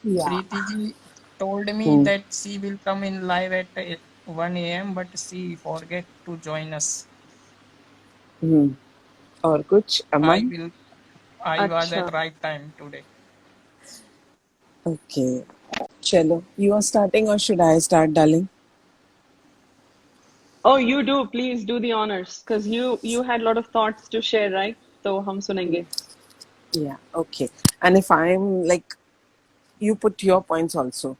Yeah. Preeti ji told me Hmm. that she will come in live at 1 a.m. but she forget to join us. Hmm. और कुछ I Aman? will. I was अच्छा. at right time today. Okay, चलो, you are starting or should I start, darling? Oh, you do. Please do the honors, because you had a lot of thoughts to share, right? तो हम सुनेंगे. Yeah, okay. And if I'm like, you put your points also.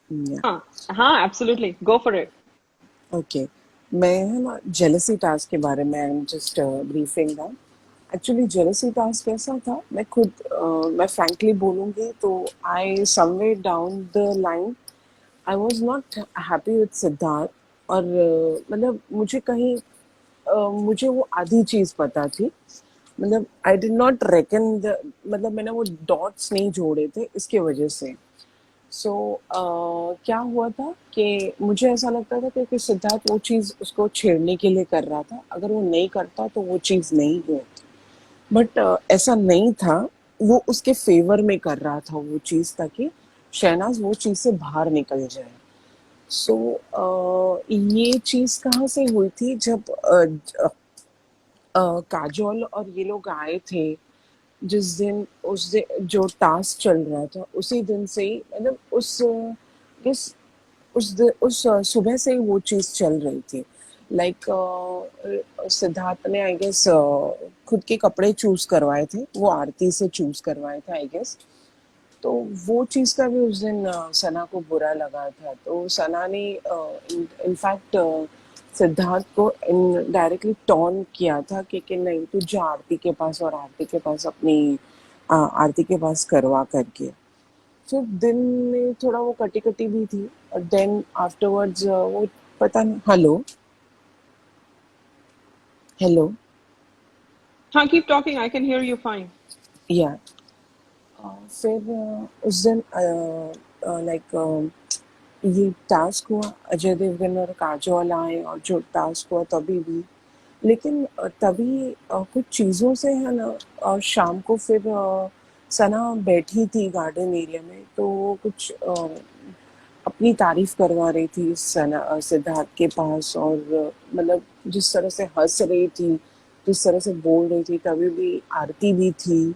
Yeah. हाँ हाँ, absolutely. Go for it. Okay, मैं है ना jealousy task के बारे में I am just briefing that. Actually jealousy task कैसा था, मैं खुद मैं फ्रैंकली बोलूँगी तो I somewhere down the line I was not happy with Siddharth. और मतलब मुझे कहीं मुझे वो आधी चीज़ पता थी, मतलब I did not reckon the, मतलब मैंने वो डॉट्स नहीं जोड़े थे इसके वजह से। सो क्या हुआ था कि मुझे ऐसा लगता था कि सिद्धार्थ वो चीज़ उसको छेड़ने के लिए कर रहा था, अगर वो नहीं करता तो वो चीज़ नहीं होती। बट ऐसा नहीं था, वो उसके फेवर में कर रहा था वो चीज़ ताकि शहनाज वो चीज़ से बाहर निकल जाए। सो ये चीज़ कहाँ से हुई थी, जब काजोल और ये लोग आए थे जिस दिन, उस दिन जो टास्क चल रहा था उसी दिन से ही, मतलब इस सुबह से ही वो चीज़ चल रही थी। लाइक सिद्धार्थ ने आई गेस खुद के कपड़े चूज करवाए थे, वो आरती से चूज करवाए थे आई गेस। तो वो चीज़ का भी उस दिन सना को बुरा लगा था, तो सना ने इनफैक्ट सिद्धार्थ को डायरेक्टली टॉन किया था कि नहीं तू जा आरती के पास, और आरती के पास अपनी आरती के पास करवा करके। फिर दिन में थोड़ा वो कटी कटी भी थी, और देन आफ्टरवर्ड्स वो पता नहीं। Hello, hello. हाँ, keep talking. I can hear you fine. या फिर उस दिन लाइक ये टास्क हुआ, अजय देवगन और काजोल आए, और जो टास्क हुआ तभी भी, लेकिन तभी कुछ चीज़ों से है ना, शाम को फिर सना बैठी थी गार्डन एरिया में, तो वो कुछ अपनी तारीफ करवा रही थी सना सिद्धार्थ के पास, और मतलब जिस तरह से हंस रही थी, जिस तरह से बोल रही थी, तभी भी आरती भी थी।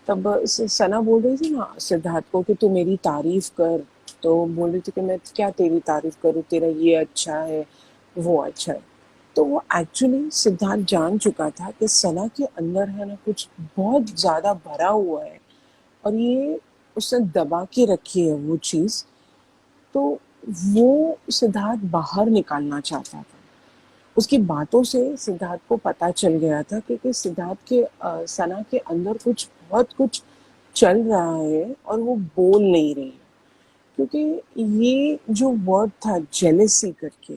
तब सना बोल रही थी ना सिद्धार्थ को कि तू मेरी तारीफ कर, तो बोल रही थी कि मैं क्या तेरी तारीफ करूँ, तेरा ये अच्छा है, वो अच्छा है। तो वो एक्चुअली सिद्धार्थ जान चुका था कि सना के अंदर है ना कुछ बहुत ज्यादा भरा हुआ है, और ये उसने दबा के रखी है वो चीज। तो वो सिद्धार्थ बाहर निकालना चाहता था। उसकी बातों से सिद्धार्थ को पता चल गया था कि सिद्धार्थ के सना के अंदर कुछ बहुत कुछ चल रहा है, और वो बोल नहीं रही है। क्योंकि ये जो वर्ड था जेलेसी करके,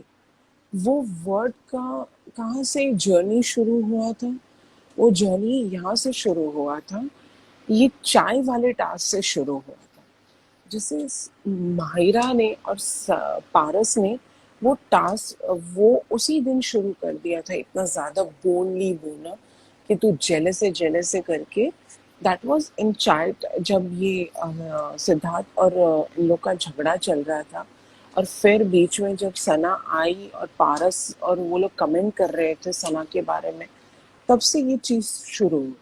वो वर्ड का कहाँ से जर्नी शुरू हुआ था, वो जर्नी यहाँ से शुरू हुआ था, ये चाय वाले टास्क से शुरू हुआ था, जिसे माहिरा ने और पारस ने वो टास्क वो उसी दिन शुरू कर दिया था, इतना ज्यादा बोलनी बोलना कि तू जेलस है करके। दैट वाज इन चाइल्ड, जब ये सिद्धार्थ और इन लोग का झगड़ा चल रहा था, और फिर बीच में जब सना आई और पारस और वो लोग कमेंट कर रहे थे सना के बारे में, तब से ये चीज शुरू हुई।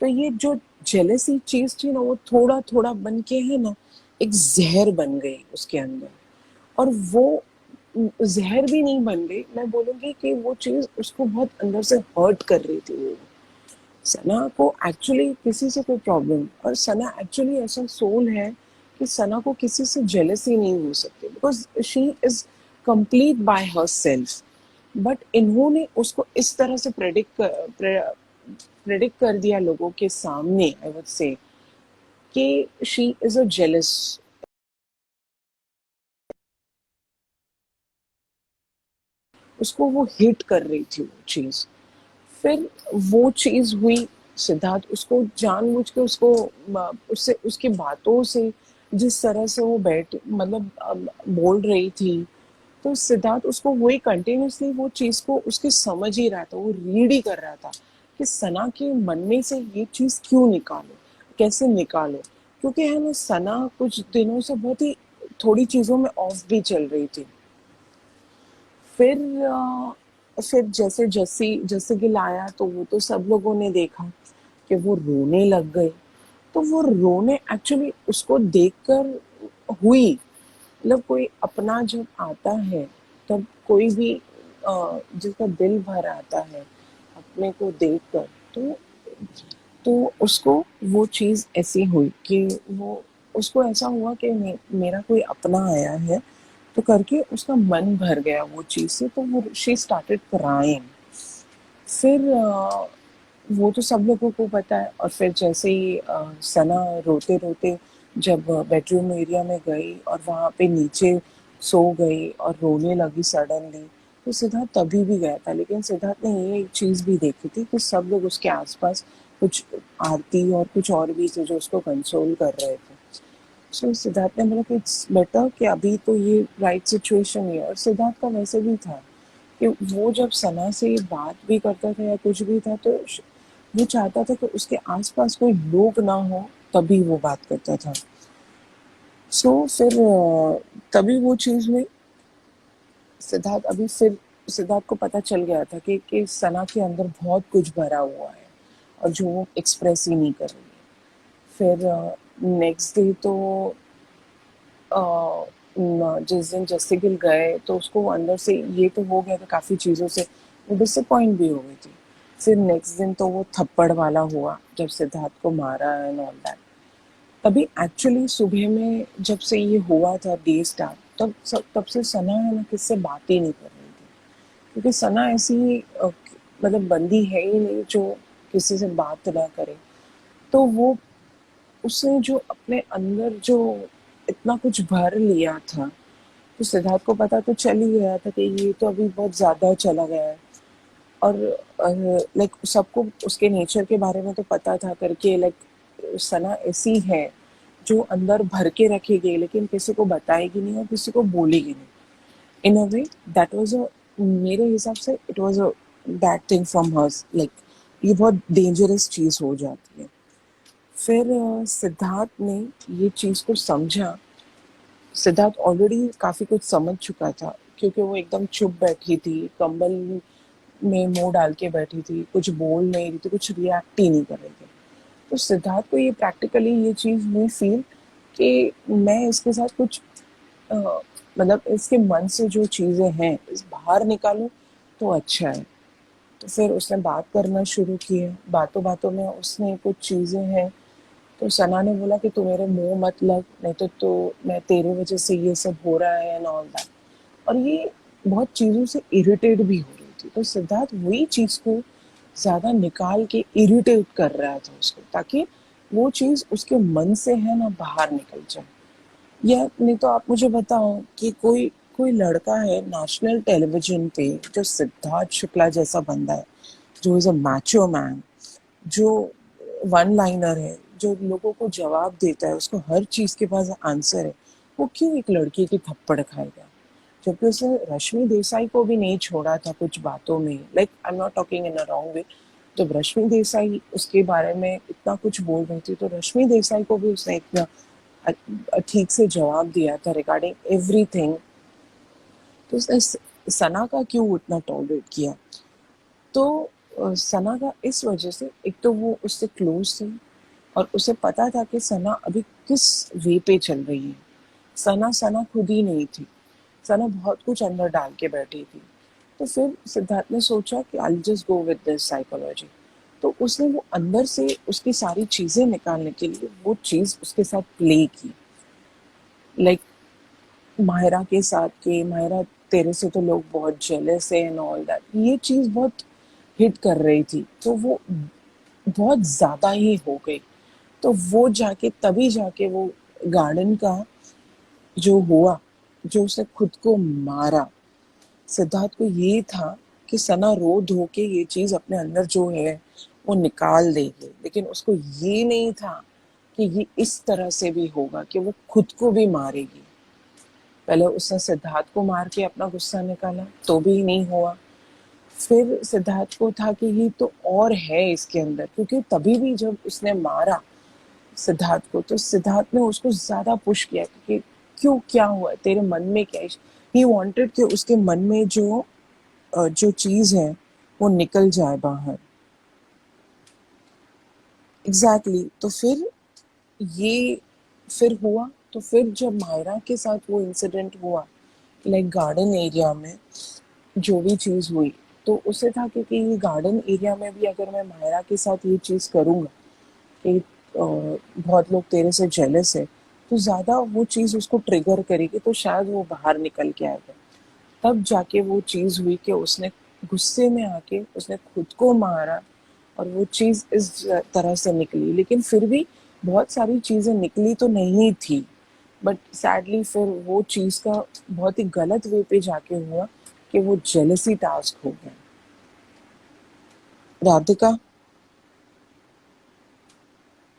तो ये जो जेलसी चीज थी ना, वो थोड़ा थोड़ा बन के है ना एक जहर बन गई उसके अंदर। और वो जहर भी नहीं बन गई, मैं बोलूंगी कि वो चीज उसको बहुत अंदर से हर्ट कर रही थी वो। सना को एक्चुअली किसी से कोई प्रॉब्लम, और सना एक्चुअली ऐसा सोल है कि सना को किसी से जेलसी नहीं हो सकती, because she is complete bye her self. But इन्होंने उसको इस तरह से प्रेडिक्ट कर दिया लोगों के सामने, आई वुड से, कि शी इज अ जेलस। उसको वो हिट कर रही थी वो चीज। फिर वो चीज हुई, सिद्धार्थ उसको जानबूझ के उसको उससे उसकी बातों से, जिस तरह से वो बैठ मतलब बोल रही थी, तो सिद्धार्थ उसको वही कंटिन्यूसली वो चीज को उसके समझ ही रहा था, वो रीड ही कर रहा था कि सना के मन में से ये चीज क्यों निकालो। कैसे निकालो, क्योंकि है ना सना कुछ दिनों से बहुत ही थोड़ी चीज़ों में ऑफ भी चल रही थी। फिर फिर जैसे जस्सी जस्सी गिल आया तो वो तो सब लोगों ने देखा कि वो रोने लग गए। तो वो रोने एक्चुअली उसको देखकर हुई, मतलब कोई अपना जब आता है तब कोई भी जिसका दिल भर आता है अपने को देखकर, तो उसको वो चीज़ ऐसी हुई कि वो उसको ऐसा हुआ कि मेरा कोई अपना आया है, तो करके उसका मन भर गया वो चीज़ से, तो वो शी स्टार्टेड क्राइंग। फिर वो तो सब लोगों को पता है। और फिर जैसे ही सना रोते रोते जब बेडरूम एरिया में गई और वहाँ पे नीचे सो गई और रोने लगी सडनली, तो सिद्धार्थ तभी भी गया था। लेकिन सिद्धार्थ ने ये एक चीज़ भी देखी थी कि सब लोग उसके आसपास, कुछ आरती और कुछ और भी थे जो उसको कंसोल कर रहे थे। सो सिद्धार्थ ने बोला कि इट्स बेटर कि अभी तो ये राइट सिचुएशन ही है। और सिद्धार्थ का वैसे भी था कि वो जब सना से बात भी करता था या कुछ भी था, तो वो चाहता था कि उसके आसपास कोई लोग ना हो तभी वो बात करता था। सो फिर तभी वो चीज़ हुई। सिद्धार्थ अभी फिर सिद्धार्थ को पता चल गया था कि सना के अंदर बहुत कुछ भरा हुआ है और जो वो एक्सप्रेस ही नहीं कर रही है। फिर नेक्स्ट डे तो जिस दिन जस्सी गिल गए तो उसको अंदर से ये तो हो गया था, काफ़ी चीज़ों से वो डिसअपॉइंट भी हो गई थी। फिर नेक्स्ट दिन तो वो थप्पड़ वाला हुआ जब सिद्धार्थ को मारा एंड ऑल दैट। तभी एक्चुअली सुबह में जब से ये हुआ था डे स्टार्ट, तब से सना है ना किससे बात ही नहीं कर रही थी, क्योंकि सना ऐसी मतलब बंदी है ही नहीं जो किसी से बात ना करे। तो वो उसने जो अपने अंदर जो इतना कुछ भर लिया था, तो सिद्धार्थ को पता तो चल ही गया था कि ये तो अभी बहुत ज़्यादा चला गया है। और लाइक सबको उसके नेचर के बारे में तो पता था करके, लाइक सना ऐसी है जो अंदर भर के रखेगी लेकिन किसी को बताएगी नहीं और किसी को बोलेगी नहीं। इन a way that was a, मेरे हिसाब से it was a bad thing from hers, like ये बहुत डेंजरस चीज़ हो जाती है। फिर सिद्धार्थ ने ये चीज़ को समझा। सिद्धार्थ ऑलरेडी काफ़ी कुछ समझ चुका था, क्योंकि वो एकदम चुप बैठी थी, कंबल में मुंह डाल के बैठी थी, कुछ बोल नहीं रही थी, कुछ रिएक्ट ही नहीं कर रही थी। तो सिद्धार्थ को ये प्रैक्टिकली ये चीज़ हुई फील कि मैं इसके साथ कुछ अ, मतलब इसके मन से जो चीज़ें हैं इस बाहर निकालूं तो अच्छा है। तो फिर उसने बात करना शुरू किए। बातों बातों में उसने कुछ चीज़ें हैं, तो सना ने बोला कि तू मेरे मुंह मत लग, नहीं तो मैं तेरे वजह से ये सब हो रहा है एंड ऑल दैट। और ये बहुत चीज़ों से इरिटेट भी हो रही थी, तो सिद्धार्थ वही चीज़ को ज़्यादा निकाल के इरिटेट कर रहा था उसको, ताकि वो चीज़ उसके मन से है ना बाहर निकल जाए। या नहीं तो आप मुझे बताओ कि कोई कोई लड़का है नेशनल टेलीविजन पे जो सिद्धार्थ शुक्ला जैसा बंदा है, जो इज अ मैचो मैन, जो वन लाइनर है, जो लोगों को जवाब देता है, उसको हर चीज़ के पास आंसर है, वो क्यों एक लड़की की थप्पड़ खाएगा? जबकि उसने रश्मि देसाई को भी नहीं छोड़ा था कुछ बातों में। Like I am not talking in a wrong way. जब रश्मि देसाई उसके बारे में इतना कुछ बोल रही थी, तो रश्मि देसाई को भी उसने इतना ठीक से जवाब दिया था रिगार्डिंग एवरीथिंग। तो उसने सना का क्यों उतना टॉलरेट किया? तो सना का इस वजह से, एक तो वो उससे क्लोज थी और उसे पता था कि सना अभी किस वे पे चल रही है। सना सना खुद ही नहीं थी, सना बहुत कुछ अंदर डाल के बैठी थी। तो फिर सिद्धार्थ ने सोचा कि I just go with this psychology. तो उसने वो अंदर से उसकी सारी चीज़ें निकालने के लिए वो चीज़ उसके साथ प्ले की। लाइक माहिरा के साथ कि माहिरा तेरे से तो लोग बहुत जेलस है एंड ऑल दैट, ये चीज़ बहुत हिट कर रही थी, तो वो बहुत ज़्यादा ही हो गई। तो वो जाके तभी जाके वो गार्डन का जो हुआ, जो उसने खुद को मारा। सिद्धार्थ को ये था कि सना रो धो के ये चीज़ अपने अंदर जो है वो निकाल देगी, लेकिन उसको ये नहीं था कि ये इस तरह से भी होगा कि वो खुद को भी मारेगी। पहले उसने सिद्धार्थ को मार के अपना गुस्सा निकाला, तो भी नहीं हुआ। फिर सिद्धार्थ को था कि ये तो और है इसके अंदर, क्योंकि तभी भी जब उसने मारा सिद्धार्थ को, तो सिद्धार्थ ने उसको ज्यादा पुश किया कि क्यों, क्या हुआ, तेरे मन में क्या है। ही वांटेड कि उसके मन में जो चीज है वो निकल जाए बाहर। एग्जैक्टली तो ये फिर हुआ। तो फिर जब मायरा के साथ वो इंसिडेंट हुआ, लाइक गार्डन एरिया में जो भी चीज हुई, तो उसे था कि ये गार्डन एरिया में भी अगर मैं मायरा के साथ ये चीज करूंगा कि बहुत लोग तेरे से जेलस है, तो ज्यादा वो चीज उसको ट्रिगर करेगी, तो शायद वो बाहर निकल के आएगा। तब जाके वो चीज हुई कि उसने गुस्से में आके उसने खुद को मारा, और वो चीज इस तरह से निकली। लेकिन फिर भी बहुत सारी चीजें निकली तो नहीं थी, बट सैडली फिर वो चीज का बहुत ही गलत वे पे जाके हुआ कि वो जेलसी टास्क हो गया। Radhika,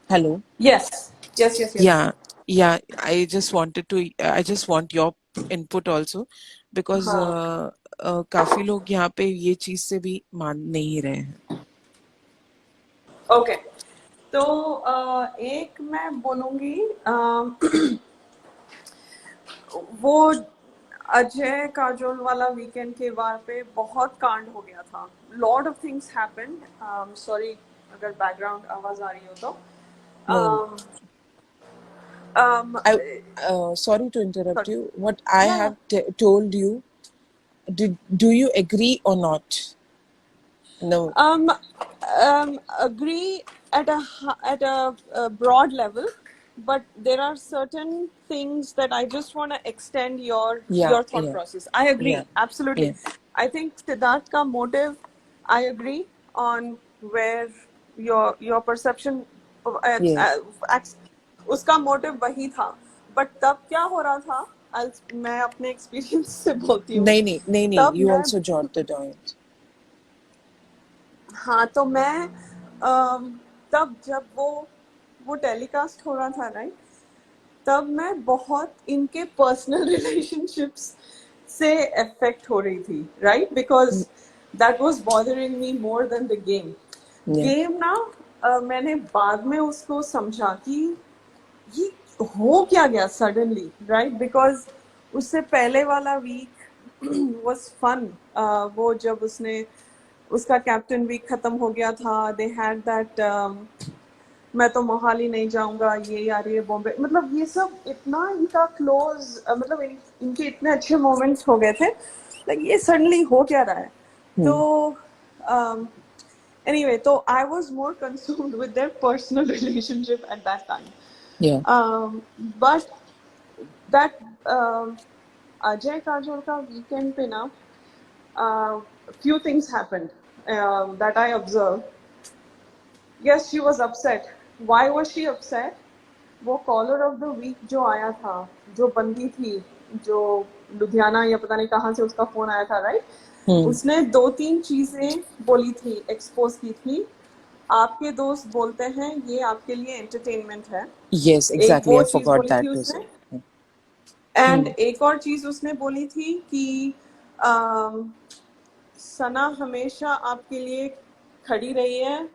hello. Yes, yes, yes, yes. Yeah, I just want your input also, because हाँ. काफी लोग यहाँ पे ये चीज से भी मान नहीं रहे हैं। Okay. तो एक मैं बोलूंगी, वो अजय काजोल वाला वीकेंड के बार पे बहुत कांड हो गया था। Lot of things happened. Sorry अगर बैकग्राउंड आवाज आ रही हो तो। No, um, um, sorry to interrupt sorry. you. What I Yeah, have told you, do you agree or not? No. Agree at a broad level, but there are certain things that I just want to extend Yeah, your thought yeah, process. I yeah, agree, absolutely. yeah, I think Siddharth ka motive, I agree on where your perception, yeah. उसका motive वही था, but तब क्या हो रहा था, मैं अपने एक्सपीरियंस से बोलती हूँ। नहीं, तब you मैं also jot the point. हाँ, तो मैं तब जब वो टेलीकास्ट हो रहा था, राइट, तब मैं बहुत इनके पर्सनल रिलेशनशिप्स से अफेक्ट हो रही थी, right, because that was bothering me more than the game. Yeah. Game ना, मैंने बाद में उसको समझा कि ये हो क्या गया सडनली, राइट, बिकॉज उससे पहले वाला वीक वाज फन। वो जब उसका कैप्टन वीक खत्म हो गया था, दे हैड दैट मैं तो मोहाली नहीं जाऊंगा, ये यार ये बॉम्बे, मतलब ये सब इतना इनका क्लोज, मतलब इनके इतने अच्छे मोमेंट्स हो गए थे, लाइक ये सडनली हो क्या रहा है। तो anyway, तो I was more consumed with their personal relationship at that time. Yeah. But that Ajay Kajol ka weekend pe na, few things happened that I observed. Yes, she was upset. Why was she upset? वो collar of the week जो आया था, जो बंदी थी, जो लुधियाना या पता नहीं कहाँ से उसका फोन आया था, राइट, उसने 2-3 चीजें बोली थी, एक्सपोज की थी। आपके दोस्त बोलते हैं ये आपके लिए एंटरटेनमेंट है। Yes, एक exactly. वो I चीज forgot बोली that थी to उसने, say. एंड एक और चीज उसने बोली थी कि सना हमेशा आपके लिए खड़ी रही है,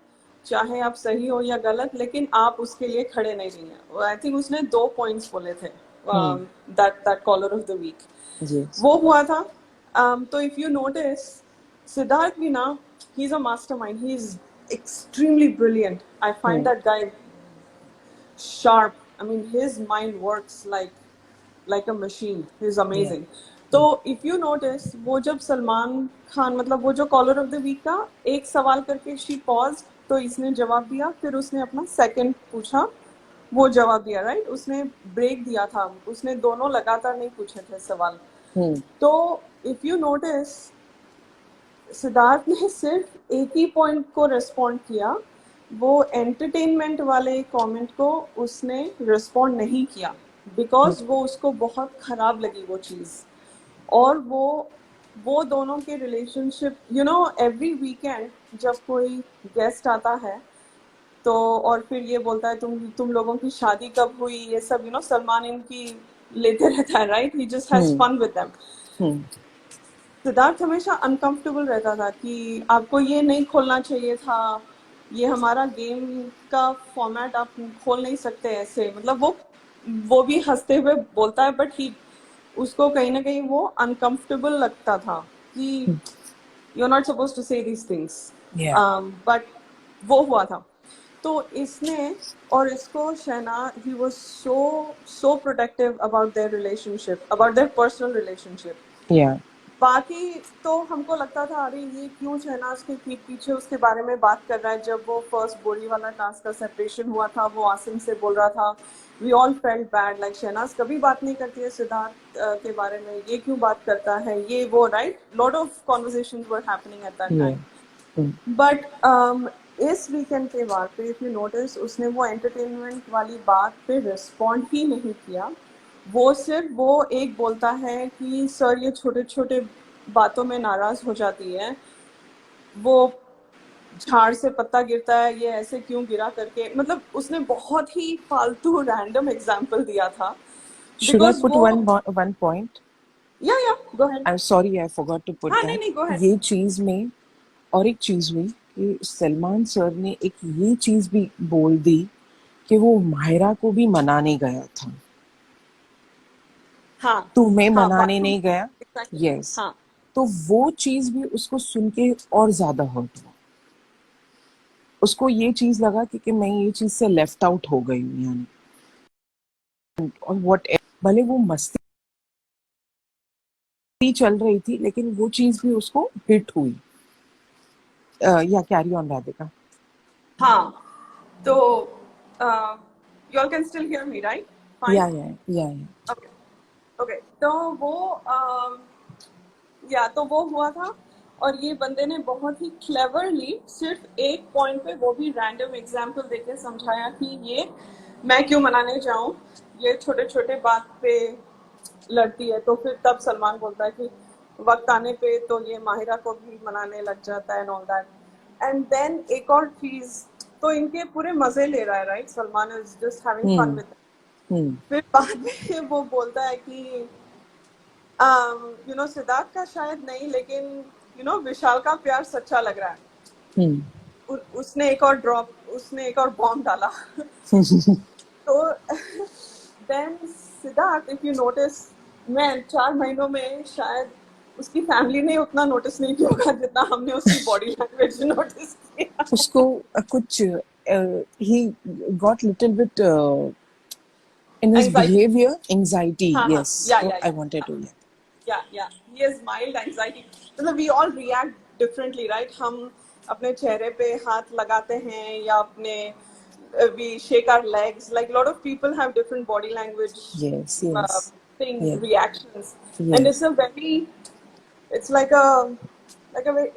चाहे आप सही हो या गलत, लेकिन आप उसके लिए खड़े नहीं रही हैं। आई थिंक उसने 2 पॉइंट्स बोले थे that caller of the week. Yes. वो हुआ था। तो इफ यू नोटिस, सिद्धार्थ भी ना, ही is a mastermind, he is extremely brilliant. I find that guy sharp. I mean, his mind works like a machine. He's amazing. तो if you notice, वो जब सलमान खान, मतलब वो जो कॉलर ऑफ द वीक का एक सवाल करके she paused, तो इसने जवाब दिया, फिर उसने अपना सेकंड पूछा, वो जवाब दिया, राइट, उसने ब्रेक दिया था, उसने दोनों लगातार नहीं पूछे थे सवाल। तो इफ यू नोटिस, सिद्धार्थ ने सिर्फ एक ही पॉइंट को रिस्पॉन्ड किया, वो एंटरटेनमेंट वाले कमेंट को उसने रिस्पॉन्ड नहीं किया, बिकॉज वो उसको बहुत खराब लगी वो चीज। और वो दोनों के relationship, you know, every weekend जब कोई गेस्ट आता है तो, और फिर ये बोलता है तुम लोगों की शादी कब हुई, ये सब, यू नो, सलमान इनकी लेते रहता है, right, he just has fun with them. Siddharth हमेशा अनकंफर्टेबल रहता था कि आपको ये नहीं खोलना चाहिए था, ये हमारा गेम का फॉर्मेट आप खोल नहीं सकते ऐसे, मतलब वो भी हंसते हुए बोलता है, बट ही उसको कहीं ना कहीं वो अनकंफर्टेबल लगता था कि you're not supposed to say these things. Yeah. But वो हुआ था। तो इसने और इसको Shehnaaz, he was so protective about their relationship, about their personal relationship. Yeah. बाकी तो हमको लगता था अरे ये क्यों शहनाज के पीठ पीछे उसके बारे में बात कर रहा है। जब वो फर्स्ट बोरी वाला टास्क का सेपरेशन हुआ था, वो आसिम से बोल रहा था, we all felt bad, like Shehnaaz कभी बात नहीं करती है सिद्धार्थ के बारे में, ये क्यों बात करता है, ये वो, right, lot of conversations were happening at that Yeah. Time. Mm. But इस वीकेंड के वार पे इफ यू नोटिस, उसने वो एंटरटेनमेंट वाली बात पे रिस्पॉन्ड ही नहीं किया। वो सिर्फ वो एक बोलता है कि सर ये छोटे छोटे बातों में नाराज हो जाती है, वो झाड़ से पत्ता गिरता है, ये ऐसे क्यों गिरा करके, मतलब उसने बहुत ही फालतू रैंडम एग्जाम्पल दिया था। Should I बिकॉज put वो, one point? या go ahead. I'm sorry, I forgot to put हाँ that. नहीं, गो अहेड। ये चीज में और एक चीज हुई कि सलमान सर ने एक ये चीज भी बोल दी कि वो माहिरा को भी मनाने गया था, हाँ तुम्हें हाँ, मनाने बाथरूम, नहीं गया। Exactly, yes. हाँ तो वो चीज भी उसको सुन के और ज्यादा हर्ट हुआ। उसको ये चीज लगा कि मैं ये चीज से लेफ्ट आउट हो गई हूँ, यानी और व्हाट, भले वो मस्ती चल रही थी लेकिन वो चीज भी उसको हिट हुई। या कैरी ऑन राधिका। हाँ। तो you all can still hear me, right? Fine. या Okay. Okay. तो वो या तो वो हुआ था, और ये बंदे ने बहुत ही क्लेवरली सिर्फ एक पॉइंट पे, वो भी रैंडम एग्जाम्पल देके समझाया कि ये मैं क्यों मनाने जाऊं, ये छोटे छोटे बात पे लड़ती है। तो फिर तब सलमान बोलता है कि वक्त आने पे तो ये माहिरा को भी मनाने लग जाता है and all that. And then एक और चीज, तो इनके पूरे मजे ले रहा है, right, Salman is just having fun with. फिर बाद में वो बोलता है कि सिद्धार्थ का शायद नहीं, लेकिन विशाल का प्यार सच्चा लग रहा है। उसने एक और बॉम्ब डाला। तो then Siddharth, if you notice, मैं 4 महीनों में शायद उसकी फैमिली ने उतना नोटिस नहीं किया होगा जितना हमने उसकी बॉडी लैंग्वेज नोटिस किया। उसको कुछ he got little bit in his anxiety, behavior anxiety. हाँ हाँ, Yes, या I wanted to, yeah. या he has mild anxiety. मतलब we all react differently, right? हम अपने चेहरे पे हाथ लगाते हैं या अपने we shake our legs. Like a lot of people have different body language Yes, things, yeah, reactions, and yes, it's like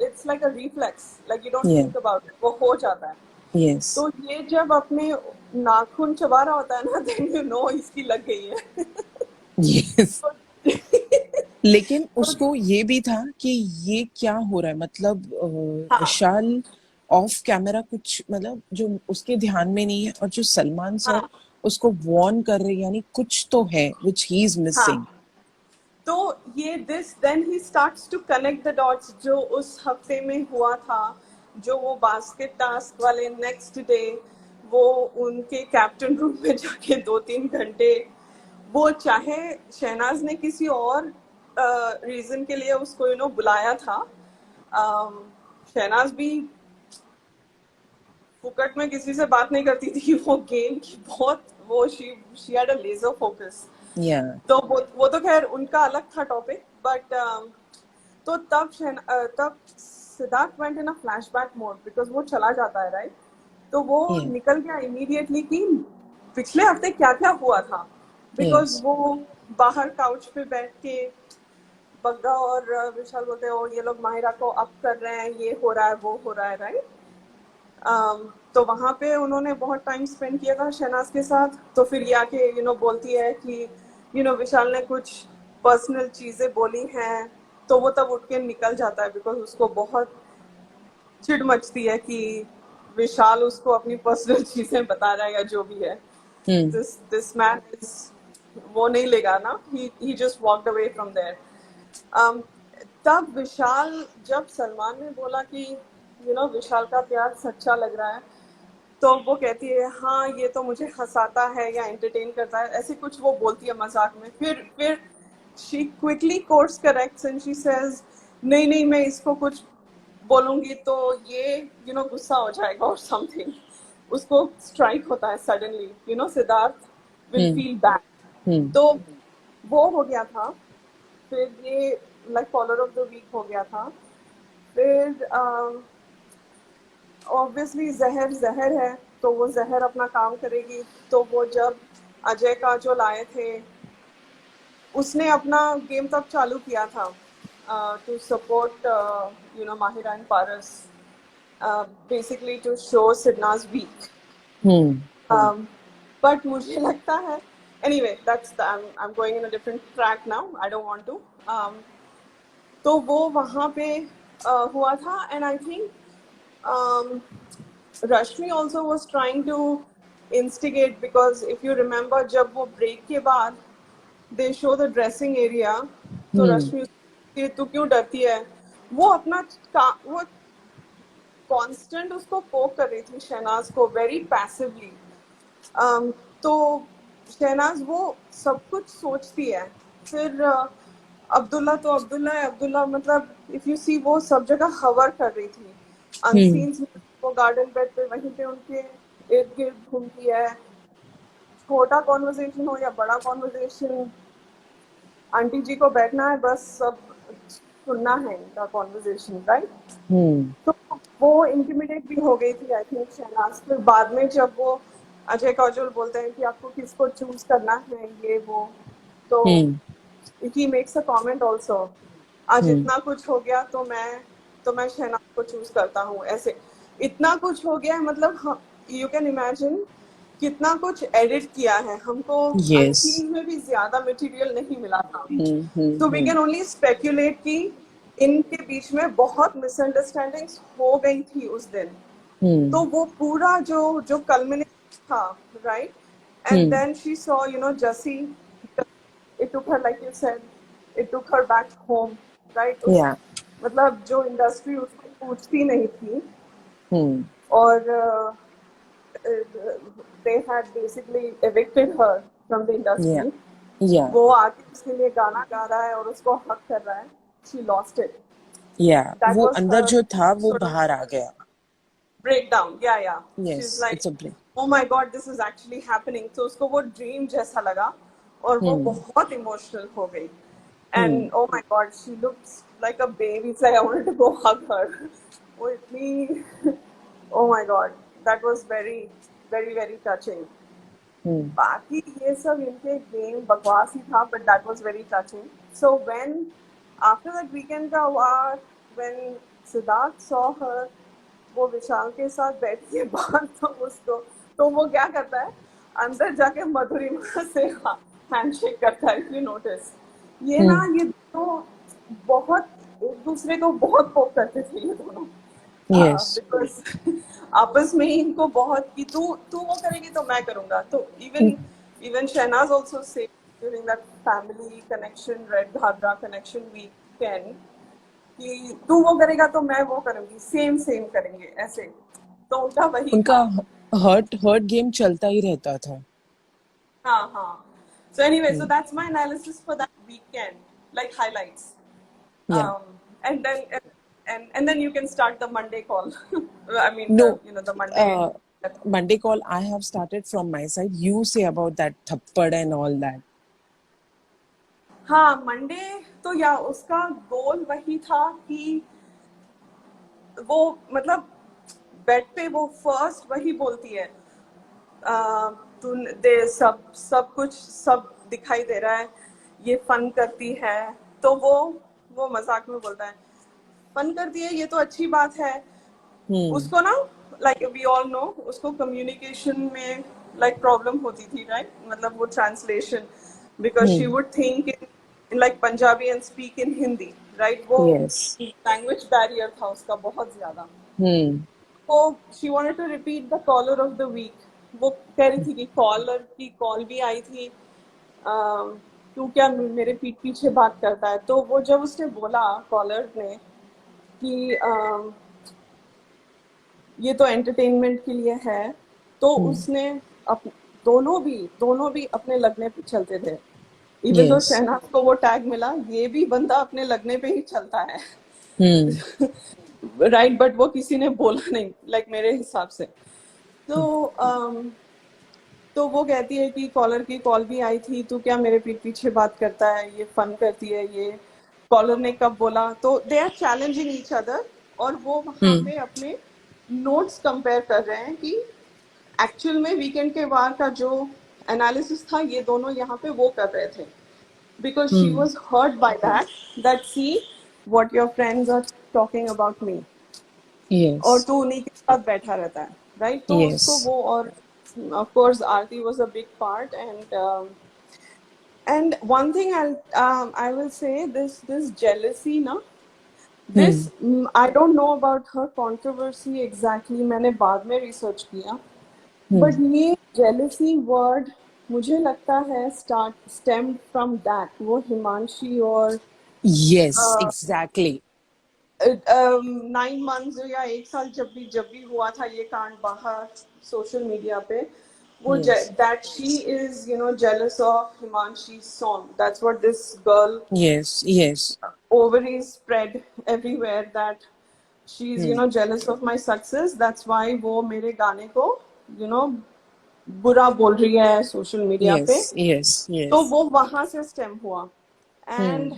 it's like a reflex. Like you don't yeah, think about it, वो हो जाता है। yes, तो ये जब अपने नाखून चबा रहा होता है ना, then you know इसकी लग गई है। yes. लेकिन तो उसको ये भी था कि ये क्या हो रहा है, मतलब हाँ विशाल ऑफ कैमरा कुछ, मतलब जो उसके ध्यान में नहीं है, और जो सलमान सर हाँ उसको वार्न कर रहे हैं, यानी कुछ तो है विच ही इज मिसिंग। हाँ। तो ये then he starts to connect the dots, जो उस हफ्ते में हुआ था, जो वो बास्केट टास्क वाले नेक्स्ट डे वो उनके कैप्टन रूम में जाके 2-3 घंटे, वो चाहे शहनाज ने किसी और रीजन के लिए उसको बुलाया था, शहनाज भी फुकट में किसी से बात नहीं करती थी, वो गेम की बहुत वो she had a laser focus. या तो वो तो खैर उनका अलग था टॉपिक, बट तो तब Siddharth went in a flashback mode, because वो चला जाता है, राइट। तो वो या निकल गया इमीडिएटली कि पिछले हफ्ते क्या क्या हुआ था, बिकॉज यस वो बाहर काउच पे बैठ के बग्गा और विशाल बोलते हैं, ये लोग माहिरा को अप कर रहे हैं, ये हो रहा है, वो हो रहा है, राइट। तो वहाँ पे उन्होंने बहुत टाइम स्पेंड किया था शहनाज के साथ। तो फिर ये आके बोलती है कि विशाल ने कुछ पर्सनल चीजें बोली हैं, तो वो तब उठ के निकल जाता है, बिकॉज उसको बहुत चिढ़ मचती है कि विशाल उसको अपनी पर्सनल चीजें बता रहा है या जो भी है। दिस मैन इज, वो नहीं लेगा ना, he just walked away from there. तब विशाल, जब सलमान ने बोला कि विशाल का प्यार सच्चा लग रहा है। तो वो कहती है हाँ ये तो मुझे हंसाता है या एंटरटेन करता है, ऐसे कुछ वो बोलती है मजाक में। फिर she quickly course corrects and she says नहीं नहीं मैं इसको कुछ बोलूंगी तो ये गुस्सा हो जाएगा और समथिंग। उसको स्ट्राइक होता है suddenly, Siddharth will hmm feel bad. Hmm तो वो हो गया था। फिर ये like caller of the week हो गया था। फिर ऑब्वियसली जहर जहर है, तो वो जहर अपना काम करेगी। तो वो जब अजय काजोल आए थे, उसने अपना गेम तब चालू किया था to support Mahira and Paras, basically to show Sidnaaz week. Hmm but मुझे लगता है anyway that's I'm going in a different track now, I don't want to तो वो वहाँ पे हुआ था। And I think Rashmi also was trying to instigate, because if you remember जब वो break के बाद they show the dressing area, तो हम्म रश्मि उसकी तू क्यों डरती है, वो अपना वो कांस्टेंट उसको पोक कर रही थी शहनाज को वेरी पैसिवली। तो शहनाज वो सब कुछ सोचती है। फिर अब्दुल्ला तो अब्दुल्ला है, अब्दुल्ला मतलब इफ यू सी वो सब जगह हवर कर रही थी हम्म अनसीन्स में। वो गार्डन बेड पे वहीं पे उनके इर्द गिर्द घूमती है। छोटा कॉन्वर्जेशन हो या बड़ा कॉन्वर्जेशन, आंटी जी को बैठना है बस, सब सुनना है इनका कॉन्वर्जेशन, राइट। हम्म तो वो इंटिमिडेट भी हो गई थी आई थिंक शहनाज। फिर बाद में जब वो अजय काजोल बोलते हैं कि आपको किसको चूज करना है ये वो, तो hmm he makes a comment also, आज हम्म इतना कुछ हो गया तो मैं शहनाज को चूज करता हूँ। ऐसे इतना कुछ हो गया है, मतलब यू कैन इमेजिन कितना कुछ एडिट किया है। हमको यस अनसीन में भी ज्यादा मटेरियल नहीं मिला था। तो वी कैन ओनली स्पेक्यूलेट कि इनके बीच में बहुत मिसअंडरस्टैंडिंग्स हो गई थी उस दिन। तो हम्म वो पूरा जो जो कल्मिनेट था, right. And hmm then she saw Jassi, it took her, like you said, it took her back home, right। उस या मतलब जो इंडस्ट्री उसको पूछती नहीं थी, हम्म और they had basically evicted her from the या industry। या वो आके उसके लिए गाना गा रहा है और उसको हक कर रहा है। she lost it, या that वो was अंदर her जो था वो sort of बाहर आ गया। breakdown, yeah, yes she's like it's a break. oh my god this is actually happening। तो उसको वो ड्रीम जैसा लगा और वो हम्म बहुत इमोशनल हो गई। हम्म and oh my god she looks like a baby, it's like I wanted to go hug her। वो इतनी oh my god, that was very very very touching। हम्म बाकी ये सब इनके गेम बकवास ही था, but that was very touching. So when after that weekend का हुआ, व्हेन सिद्धार्थ सॉ हर वो विशाल के साथ बैठी है बाहर, तो उसको तो वो क्या करता है, अंदर जाके मधुरिमा से हैंडशेक करता है। इफ यू नोटिस ये ना, हम्म ये दोनों बहुत एक दूसरे को बहुत पोक करते थे ये दोनों, यस बिकॉज आपस में ही इनको बहुत कि तू तू वो करेगी तो मैं करूंगा। तो इवन इवन शहनाज ऑल्सो से during that family connection red घाघरा कनेक्शन वीकेंड कि तू वो करेगा तो मैं वो करूंगी, सेम सेम करेंगे ऐसे। तो उनका वही उनका था। हर्ट हर्ट गेम चलता ही रहता था। हाँ हाँ। So anyway, so hmm that's my analysis for that weekend, like highlights. या Um, and then and then you can start the Monday call। I mean no the Monday। Monday call I have started from my side. You say about that thappad and all that. हाँ Monday तो या उसका गोल वही था कि वो मतलब bed पे वो फर्स्ट वही बोलती है, तू दे सब सब कुछ सब दिखाई दे रहा है, ये फन करती है। तो वो मजाक में बोलता है फन करती है, ये तो अच्छी बात है। हम्म उसको ना लाइक वी ऑल नो उसको कम्युनिकेशन में लाइक प्रॉब्लम होती थी, राइट। मतलब वो translation, because she hmm would think in like Punjabi and speak in Hindi, right. वो यस लैंग्वेज बैरियर था उसका बहुत ज्यादा। हम्म तो she wanted to repeat the caller of the week. वो कह रही थी कि कॉलर की कॉल भी आई थी, तू क्या मेरे पीठ पीछे बात करता है। तो वो जब उसने बोला कॉलर ने कि ये तो एंटरटेनमेंट के लिए है, तो उसने दोनों भी अपने लगने पे चलते थे। इवन तो Yes. शहनाज को वो टैग मिला, ये भी बंदा अपने लगने पे ही चलता है, राइट, बट वो किसी ने बोला नहीं, लाइक मेरे हिसाब से। तो वो कहती है कि कॉलर की कॉल भी आई थी, तू क्या मेरे पीठ पीछे बात करता है, ये फन करती है ये, कॉलर ने कब बोला, तो they are challenging each other. और वो वहां पे अपने नोट्स कंपेयर कर रहे हैं कि एक्चुअल में वीकेंड के वार का जो एनालिसिस था, ये दोनों यहाँ पे वो कर रहे थे, because she was hurt by that see what your friends are talking about me, और Yes. तू उन्हीं के साथ बैठा रहता है, राइट। तो उसको Yes. वो, और of course Aarti was a big part, and one thing I will say, this jealousy na, this I don't know about her controversy exactly, मैंने बाद में रिसर्च किया, बट ये jealousy word मुझे लगता है stemmed from that, वो हिमांशी और Yes, exactly. 9 months या 1 साल जब भी हुआ था ये कांड बाहर सोशल मीडिया पे, वो Yes. that she is jealous of Himanshi's song, that's what this girl Yes. Yes. ovaries spread everywhere, that she's jealous of my success, that's why वो मेरे गाने को you know बुरा बोल रही है सोशल मीडिया पे। Yes. Yes. तो Yes. वो वहां से स्टेम हुआ, and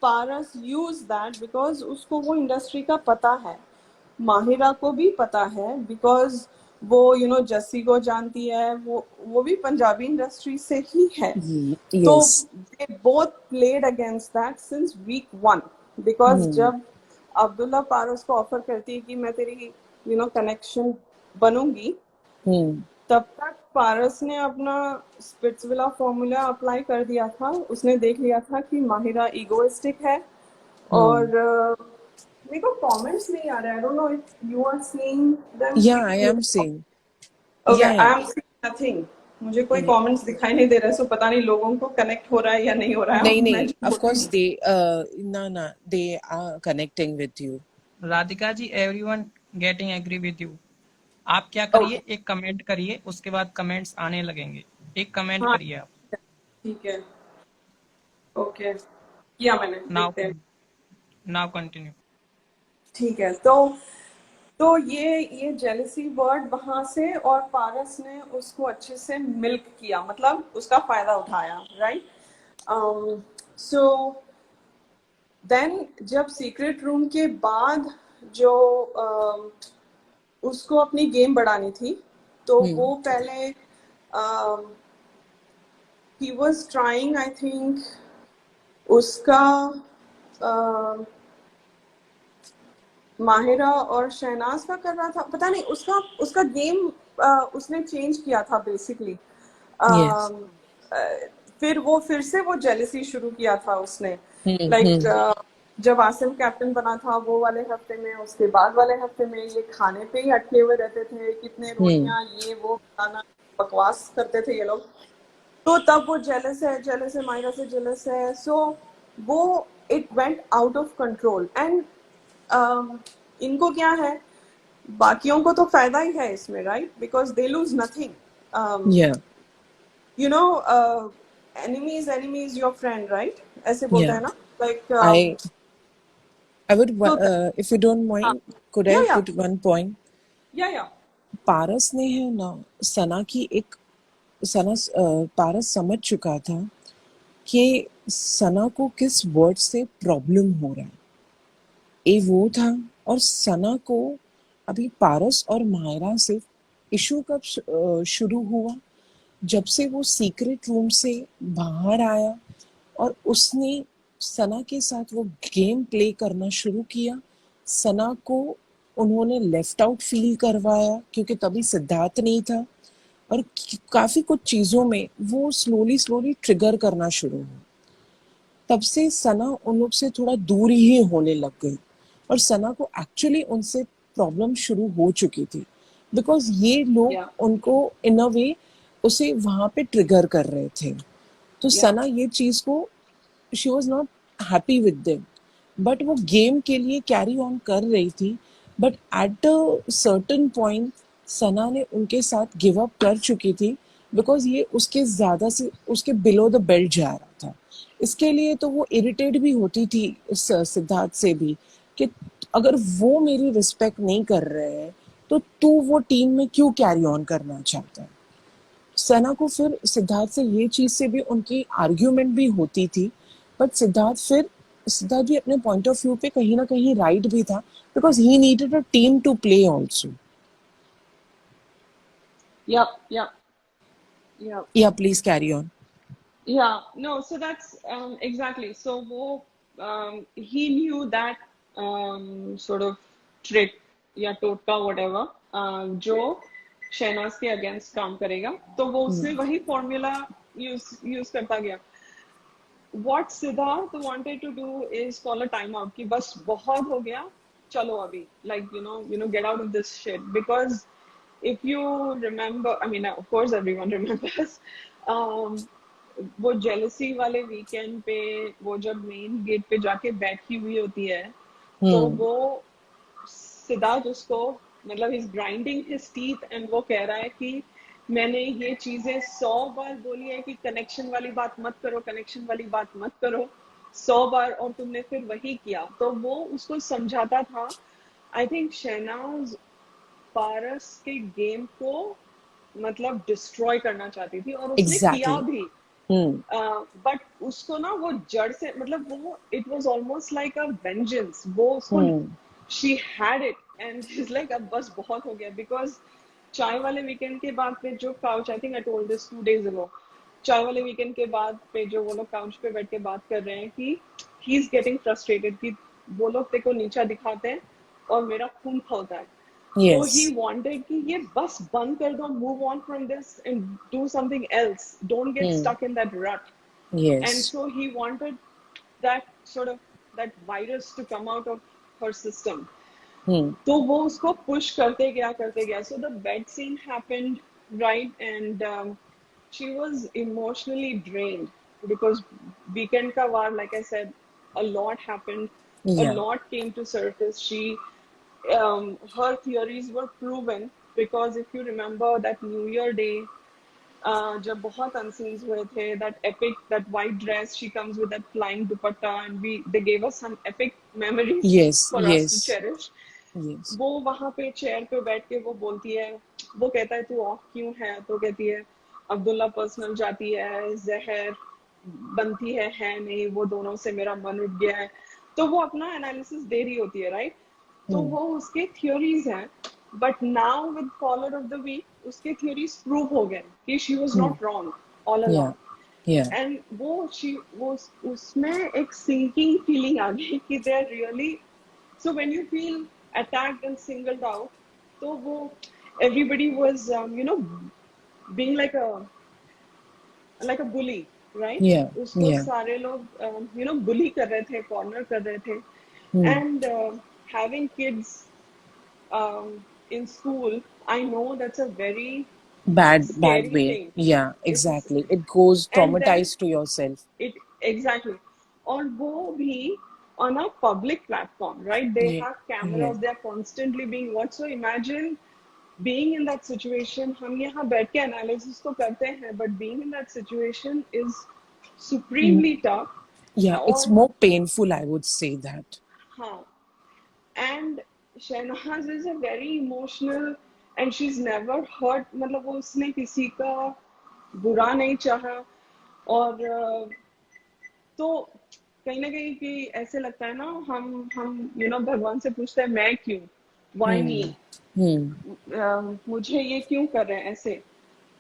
Paras use that because उसको वो इंडस्ट्री का पता है, माहिरा को भी पता है, बिकॉज वो जस्सी को जानती है, वो भी पंजाबी इंडस्ट्री से ही है। तो Yes. They both played against that since week 1, because जब अब्दुल्ला पारस को ऑफर करती है कि मैं तेरी कनेक्शन बनूंगी, तब तक पारस ने अपना स्पिट्सविला फॉर्मूला अप्लाई कर दिया था। उसने देख लिया था कि माहिरा ईगोइस्टिक है, और मेरे को कमेंट्स नहीं आ रहा है, I don't know if you are seeing them. Yeah, I am seeing. Okay, Yeah, I yeah. Am seeing nothing, मुझे कोई कमेंट्स दिखाई नहीं दे रहे, सो पता नहीं लोगों को कनेक्ट हो रहा है या नहीं हो रहा है, नहीं मैं नहीं, जो of बोल रही course हूँ। they are connecting with you. Radhika ji, everyone getting agree with you. आप क्या ओके, करिए, एक कमेंट करिए, उसके बाद कमेंट्स आने लगेंगे। एक कमेंट हाँ करिए आप। ठीक है, ओके किया मैंने, नाउ देखते हैं। Now continue. ठीक है, तो ये जेलसी वर्ड वहां से, और पारस ने उसको अच्छे से मिल्क किया, मतलब उसका फायदा उठाया, राइट। सो देन जब सीक्रेट रूम के बाद जो उसको अपनी गेम बढ़ानी थी, तो वो पहले he was trying, I think उसका माहिरा और शहनाज का कर रहा था, पता नहीं, उसका गेम उसने चेंज किया था बेसिकली। Yes. फिर से वो जेलसी शुरू किया था उसने, लाइक जब आसिम कैप्टन बना था वो वाले हफ्ते में, उसके बाद वाले हफ्ते में ये खाने पे ही अटके हुए रहते थे, कितने रोटियां ये वो खाना, बकवास करते थे ये लोग। तो तब वो जेलस है मायरा से जेलस है, सो वो it went out of control, and इनको क्या है, बाकियों को तो फायदा ही है इसमें, right, because they lose nothing, Yeah. You know, enemy is your friend, right, ऐसे बोलते Yeah. हैं ना, लाइक I would, तो if you don't हाँ, mind, could I या put one point? या पारस ने है ना सना की एक पारस समझ चुका था कि सना को किस वर्ड से प्रॉब्लम हो रहा है, ये वो था। और सना को अभी पारस और मायरा से इशू कब शुरू हुआ, जब से वो सीक्रेट रूम से बाहर आया और उसने सना के साथ वो गेम प्ले करना शुरू किया। सना को उन्होंने लेफ्ट आउट फील करवाया क्योंकि तभी सिद्धार्थ नहीं था, और काफी कुछ चीजों में वो स्लोली ट्रिगर करना शुरू हुआ। तब से सना उन लोग से थोड़ा दूर ही होने लग गई, और सना को एक्चुअली उनसे प्रॉब्लम शुरू हो चुकी थी, बिकॉज ये लोग या उनको इन अ वे उसे वहां पे ट्रिगर कर रहे थे। तो या सना ये चीज को, she was not happy with them, but वो गेम के लिए कैरी ऑन कर रही थी। But at a certain point Sana ने उनके साथ गिव अप कर चुकी थी, बिकॉज ये उसके ज्यादा से उसके बिलो द बेल्ट जा रहा था। इसके लिए तो वो इरिटेट भी होती थी सिद्धार्थ से भी, कि अगर वो मेरी रिस्पेक्ट नहीं कर रहे हैं तो तू वो टीम में क्यों कैरी ऑन करना चाहता है। सना को फिर सिद्धार्थ से ये चीज से भी उनकी आर्ग्यूमेंट भी होती थी, बट सिद्धार्थ भी अपने पॉइंट ऑफ व्यू पे कहीं ना कहीं राइट भी था, because he needed a team to play also. Yep, yep, yep. Yeah please carry on. Yeah, no, so that's exactly. So he knew that sort of trick, या टोटका whatever, जो शहनाज के अगेंस्ट काम करेगा, तो वो उसने वही फॉर्मूला यूज करता गया. What Siddharth wanted to do is call a timeout कि बस बहुत हो गया, चलो अभी, like get out of this shit. Because if you remember, I mean of course everyone remembers, um, वो जेलसी वाले वीकेंड पे वो जब मेन गेट पे जाके बैठी हुई होती है, तो वो सिद्धार्थ उसको, मतलब is grinding his teeth and वो कह रहा है कि मैंने ये चीजें 100 बार बोली है कि कनेक्शन वाली बात मत करो, कनेक्शन वाली बात मत करो, 100 बार, और तुमने फिर वही किया. तो वो उसको समझाता था. आई थिंक शहनाज पारस के गेम को मतलब डिस्ट्रॉय करना चाहती थी, और उसने किया एग्जैक्टली। भी. बट उसको ना वो जड़ से, मतलब वो it was almost like a vengeance. वो उसको, she had it and is like अब बस बहुत हो गया. बिकॉज चाय वाले वीकेंड के बाद पे जो couch, I think I told this 2 days ago, चाय वाले वीकेंड के बाद पे जो वो लोग काउच पे बैठ के बात कर रहे हैं कि ही इज गेटिंग फ्रस्ट्रेटेड कि वो लोग तेरे को नीचा दिखाते हैं और मेरा खून खौलता है. तो यस। he wanted कि ये बस बंद कर दो, move on from this and do something else, don't get stuck in that rut. Yes. And so he wanted that sort of, that virus to come out of her system. तो वो उसको push करते गया. So the bed scene happened, right? And she was emotionally drained because weekend ka war, like I said, a lot happened, a या lot came to surface. Her theories were proven because if you remember that New Year Day, जब बहुत unscenes हुए थे, that epic, that white dress, she comes with that flying dupatta, and they gave us some epic memories yes. for us yes. to cherish. Yes. वो वहां पे chair पे बैठ के वो बोलती है, वो कहता है तू ऑफ क्यों है, तो कहती है अब्दुल्ला पर्सनल जाती है, जहर बनती है नहीं, वो दोनों से मेरा मन उठ गया है. तो वो अपना एनालिसिस दे रही होती है, राइट? तो वो उसके थ्योरीज हैं. But now with caller of the week उसके थ्योरीज प्रूव हो गए कि she was not wrong all yeah along. Yeah and वो उसमें एक सिंकिंग फीलिंग आ गई कि they are really. So when you feel attacked and singled out, तो वो everybody was being like a bully, right? या उसको या सारे लोग bully कर रहे थे, corner कर रहे थे. And having kids in school, I know that's a very bad scary way. thing. Yeah, It's exactly, it goes and then traumatized to yourself. it exactly. और वो भी on a public platform, right? They Yeah. have Yeah. cameras, they are constantly being watched. So imagine being in that situation. हम यहाँ बैठ के analysis तो करते हैं, but being in that situation is supremely tough. Yeah, it's और more painful, I would say that. हाँ, and Shehnaz is a very emotional, and she's never hurt. मतलब वो उसने किसी का बुरा नहीं चाहा. और तो कहीं ना कहीं कि ऐसे लगता है ना, हम भगवान से पूछते हैं मैं क्यों, वाई मी, मुझे ये क्यों कर रहे हैं ऐसे,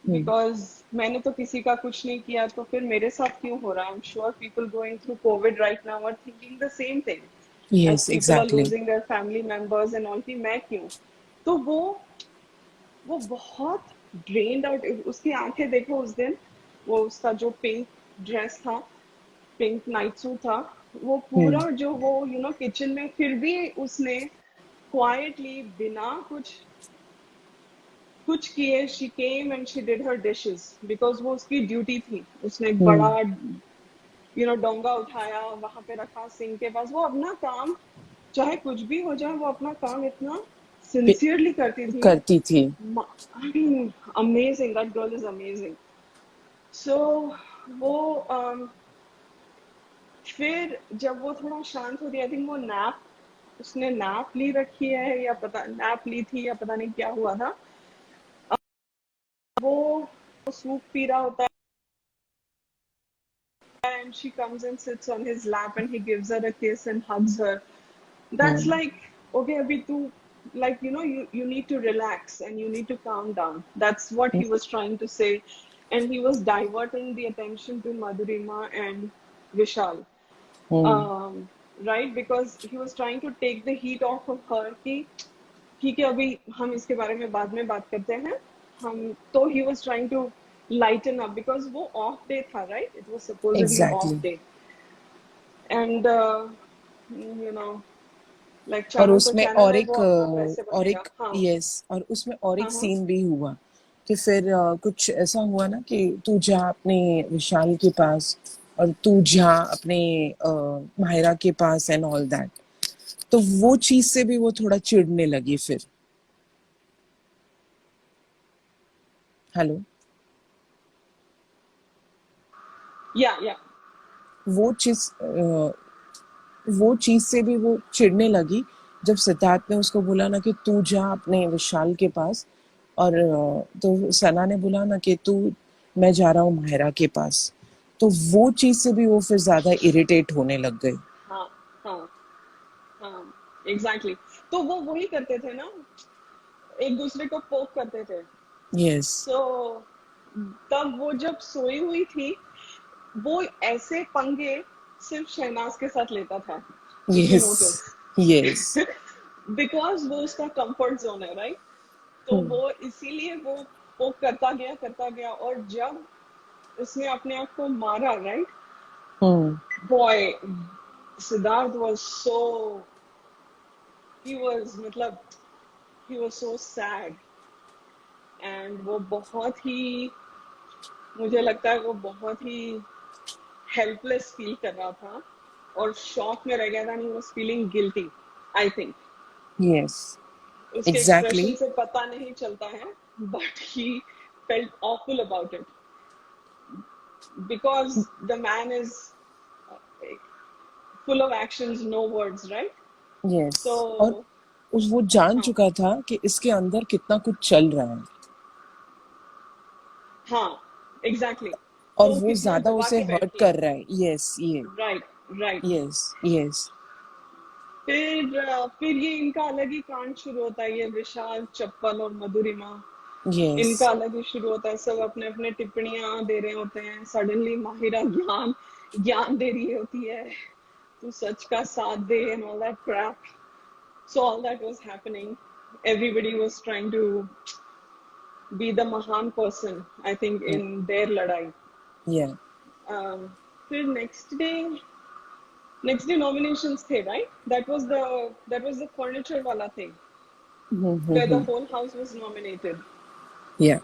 बिकॉज मैंने तो किसी का कुछ नहीं किया, तो फिर मेरे साथ क्यों हो रहा है. I am sure people going through Covid right now are thinking the same thing as Yes, people are exactly. losing their family members and all, कि मैं क्यों. तो वो बहुत ड्रेन्ड आउट. उसकी आंखें देखो उस दिन, वो उसका जो पिंक ड्रेस था, पिंक नाइट सूट था, वो पूरा जो वो किचन में, फिर भी उसने क्वाइटली बिना कुछ किए she came and she did her dishes, because वो उसकी ड्यूटी थी. उसने एक बड़ा डोंगा उठाया, वहां पे रखा सिंक के पास, वो अपना काम चाहे कुछ भी हो जाए वो अपना काम इतना सिंसियरली करती थी. करती थी. I mean, amazing. That girl is amazing. So वो फिर जब वो थोड़ा शांत होती, आई थिंक वो नैप, उसने नैप ली रखी है या पता नैप ली थी या पता नहीं क्या हुआ था. वो सूप पी रहा होता है and she comes and sits on his lap and he gives her a kiss and hugs her. That's hmm. like, okay, abhi tu, like, you need to relax and you need to calm down. That's what he was trying to say. And he was diverting the attention to Madhurima and Vishal. Hmm. um, right, because he was trying to take the heat off of her कि ठीक है अभी हम इसके बारे में बाद में बात करते हैं. हम तो he was trying to lighten up because वो off day था, right, it was supposedly off exactly. day. And you know, like और channel तो उसमें channel है, वो अपना वैसे और बनेगा. एक हाँ यस, और उसमें और एक हाँ हाँ. सीन भी हुआ कि फिर कुछ ऐसा हुआ ना कि तू जा अपने विशाल के पास और तू जा अपने माहिरा के पास एंड ऑल दैट. तो वो चीज से भी वो थोड़ा चिढ़ने लगी फिर. हेलो. yeah. वो चीज वो चीज से भी वो चिढ़ने लगी जब सिद्धार्थ ने उसको बोला ना कि तू जा अपने विशाल के पास. और तो सना ने बोला ना कि तू, मैं जा रहा हूँ माहिरा के पास. तो वो चीज से भी वो फिर ज्यादा इरिटेट होने लग गई. हाँ हाँ हाँ. एग्जैक्टली. तो वो वही करते थे ना, एक दूसरे को पोक करते थे. यस. तो तब वो जब सोई हुई थी, वो ऐसे पंगे सिर्फ शहनाज के साथ लेता था, if you yes. Notice. Yes. Because वो उसका कंफर्ट जोन है, राइट. तो वो इसीलिए वो करता गया और जब उसने अपने आप को मारा, right, hmm. Boy, Siddharth was so, he was मतलब he was so sad. And वो बहुत ही, मुझे लगता है वो बहुत ही हेल्पलेस फील कर रहा था और शॉक में रह गया था. He was feeling guilty, I think. Yes. उसके एग्जैक्टली. एक्सप्रेशन से पता नहीं चलता है, but he felt awful about it because the man is full of actions, no words, right? Yes. So और वो जान हाँ चुका था कि इसके अंदर कितना कुछ चल रहा है हाँ एग्जैक्टली. और तो वो कितना ज्यादा दबा उसे के हर्ट बैठी है. कर रहा है. यस. ये. Right right. यस. यस. फिर ये इनका अलग ही कांड शुरू होता है, ये विशाल, चप्पल और मधुरिमा. यस. इनका अलग ही शुरू होता है. सब अपने अपने टिप्पणियां दे रहे होते हैं. सडनली माहिरा ज्ञान ज्ञान दे रही होती है, तू सच का साथ दे and all that crap. So all that was happening. Everybody was trying to be the mahan person, I think, in their ladai. या. Um, फिर next day nominations थे, right? That was the furniture wala thing where the whole house was nominated. या.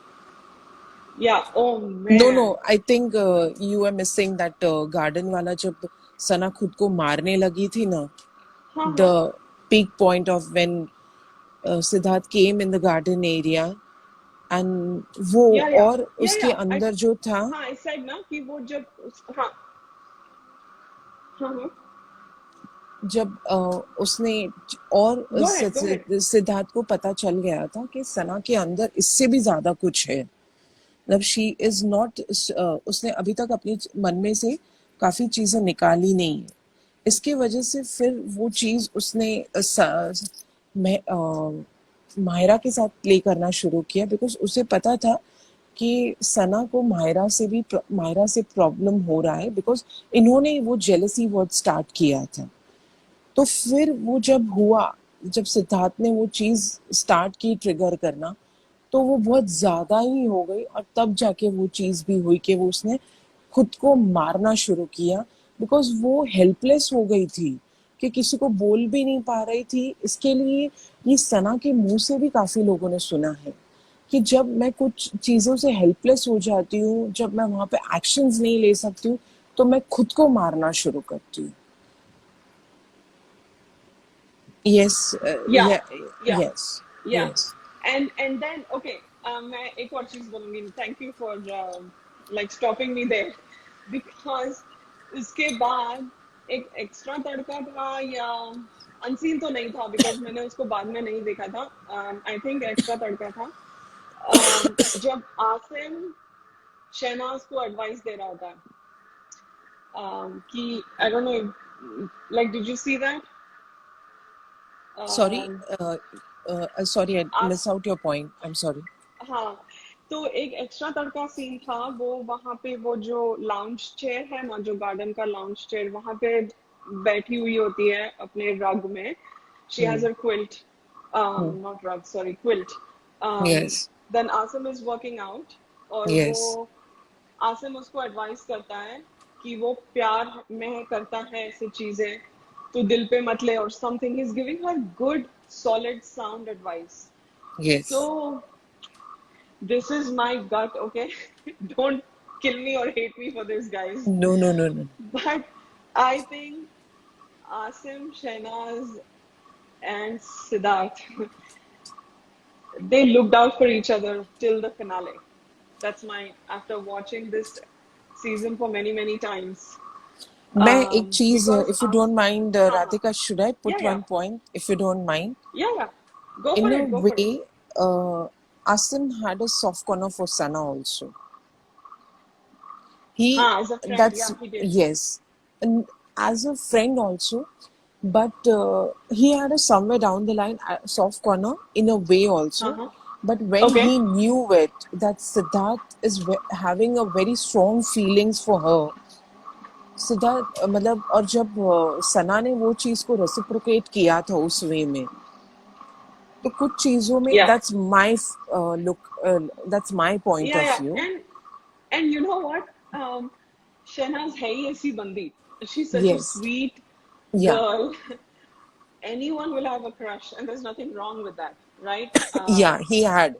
Yeah. Oh No, no, man. I think you are missing that garden वाला. जब सना खुद को मारने लगी थी ना, हाँ the हाँ. peak point of when Siddharth came in the garden area and वो और उसके Yeah. अंदर जो था, हाँ, I said ना कि वो जब हाँ हाँ हाँ. जब उसने और Go ahead. Go ahead. Siddharth को पता चल गया था कि सना के अंदर इससे भी ज्यादा कुछ है. मतलब शी इज नॉट, उसने अभी तक अपने मन में से काफी चीजें निकाली नहीं है. इसके वजह से फिर वो चीज उसने माहिरा के साथ प्ले करना शुरू किया बिकॉज उसे पता था कि सना को माहिरा से प्रॉब्लम हो रहा है बिकॉज इन्होंने वो जेलसी वर्ड स्टार्ट किया था. तो फिर वो जब हुआ, जब सिद्धार्थ ने वो चीज स्टार्ट की ट्रिगर करना, तो वो बहुत ज्यादा ही हो गई और तब जाके वो चीज भी हुई कि वो उसने खुद को मारना शुरू किया बिकॉज वो हेल्पलेस हो गई थी कि किसी को बोल भी नहीं पा रही थी. इसके लिए ये सना के मुंह से भी काफी लोगों ने सुना है कि जब मैं कुछ चीजों से हेल्पलेस हो जाती हूँ, जब मैं वहां पे एक्शंस नहीं ले सकती हूँ, तो मैं खुद को मारना शुरू करती हूँ. yes, Yeah, yeah, yeah, yes, yeah. yes. And then okay, मैं एक और चीज बोलूंगी. Thank you for like stopping me there because उसके बाद एक एक्स्ट्रा तड़का था या अनसीन तो नहीं था बिकॉज मैंने उसको बाद में नहीं देखा था. आई थिंक एक्स्ट्रा तड़का था. जब आसिम शहनाज को एडवाइस दे रहा होता है कि I don't know like did you see that. Sorry, sorry, I as miss out your point. I'm sorry. हाँ, तो एक एक्स्ट्रा तड़का सीन था वो वहां पे वो जो लाउंज चेयर है ना, जो गार्डन का लाउंज चेयर, वहां पे बैठी हुई होती है अपने रग में. She has Hmm. Her quilt, Hmm. Not rug, sorry, quilt. Yes, then Asim is working out और वो yes, आसिम उसको एडवाइस करता है कि वो प्यार में करता है ऐसी चीजें तो दिल पे मत ले, और something. Is giving her good solid sound advice. So yes. this is my gut, okay? Don't kill me or hate me for this, guys. No, no, no, no. But I think Asim, Shahnaz, and Siddharth, they looked out for each other till the finale. That's my, after watching this season for many, many times. मैं एक चीज, Because if you don't mind, हाँ हाँ, Radhika, should I yeah put yeah one point, if you don't mind? yeah, go for In a it, go for it. way, Asim had a soft corner for Sana also. He, हाँ, as a friend, that's, yeah, he did. yes, and as a friend also, but he had a somewhere down the line soft corner in a way also. Uh-huh. But when Okay. he knew it, that Siddharth is having a very strong feelings for her, Siddharth मतलब, और जब सना ने वो चीज को reciprocate किया था उस वे में, तो कुछ चीजों में Yeah. That's my look, that's my point Yeah, of yeah. View. And you know what? Shahnaz है ही ऐसी बंदी. She's such a yes, sweet या, girl. Anyone will have a crush, and there's nothing wrong with that, right? या, he had,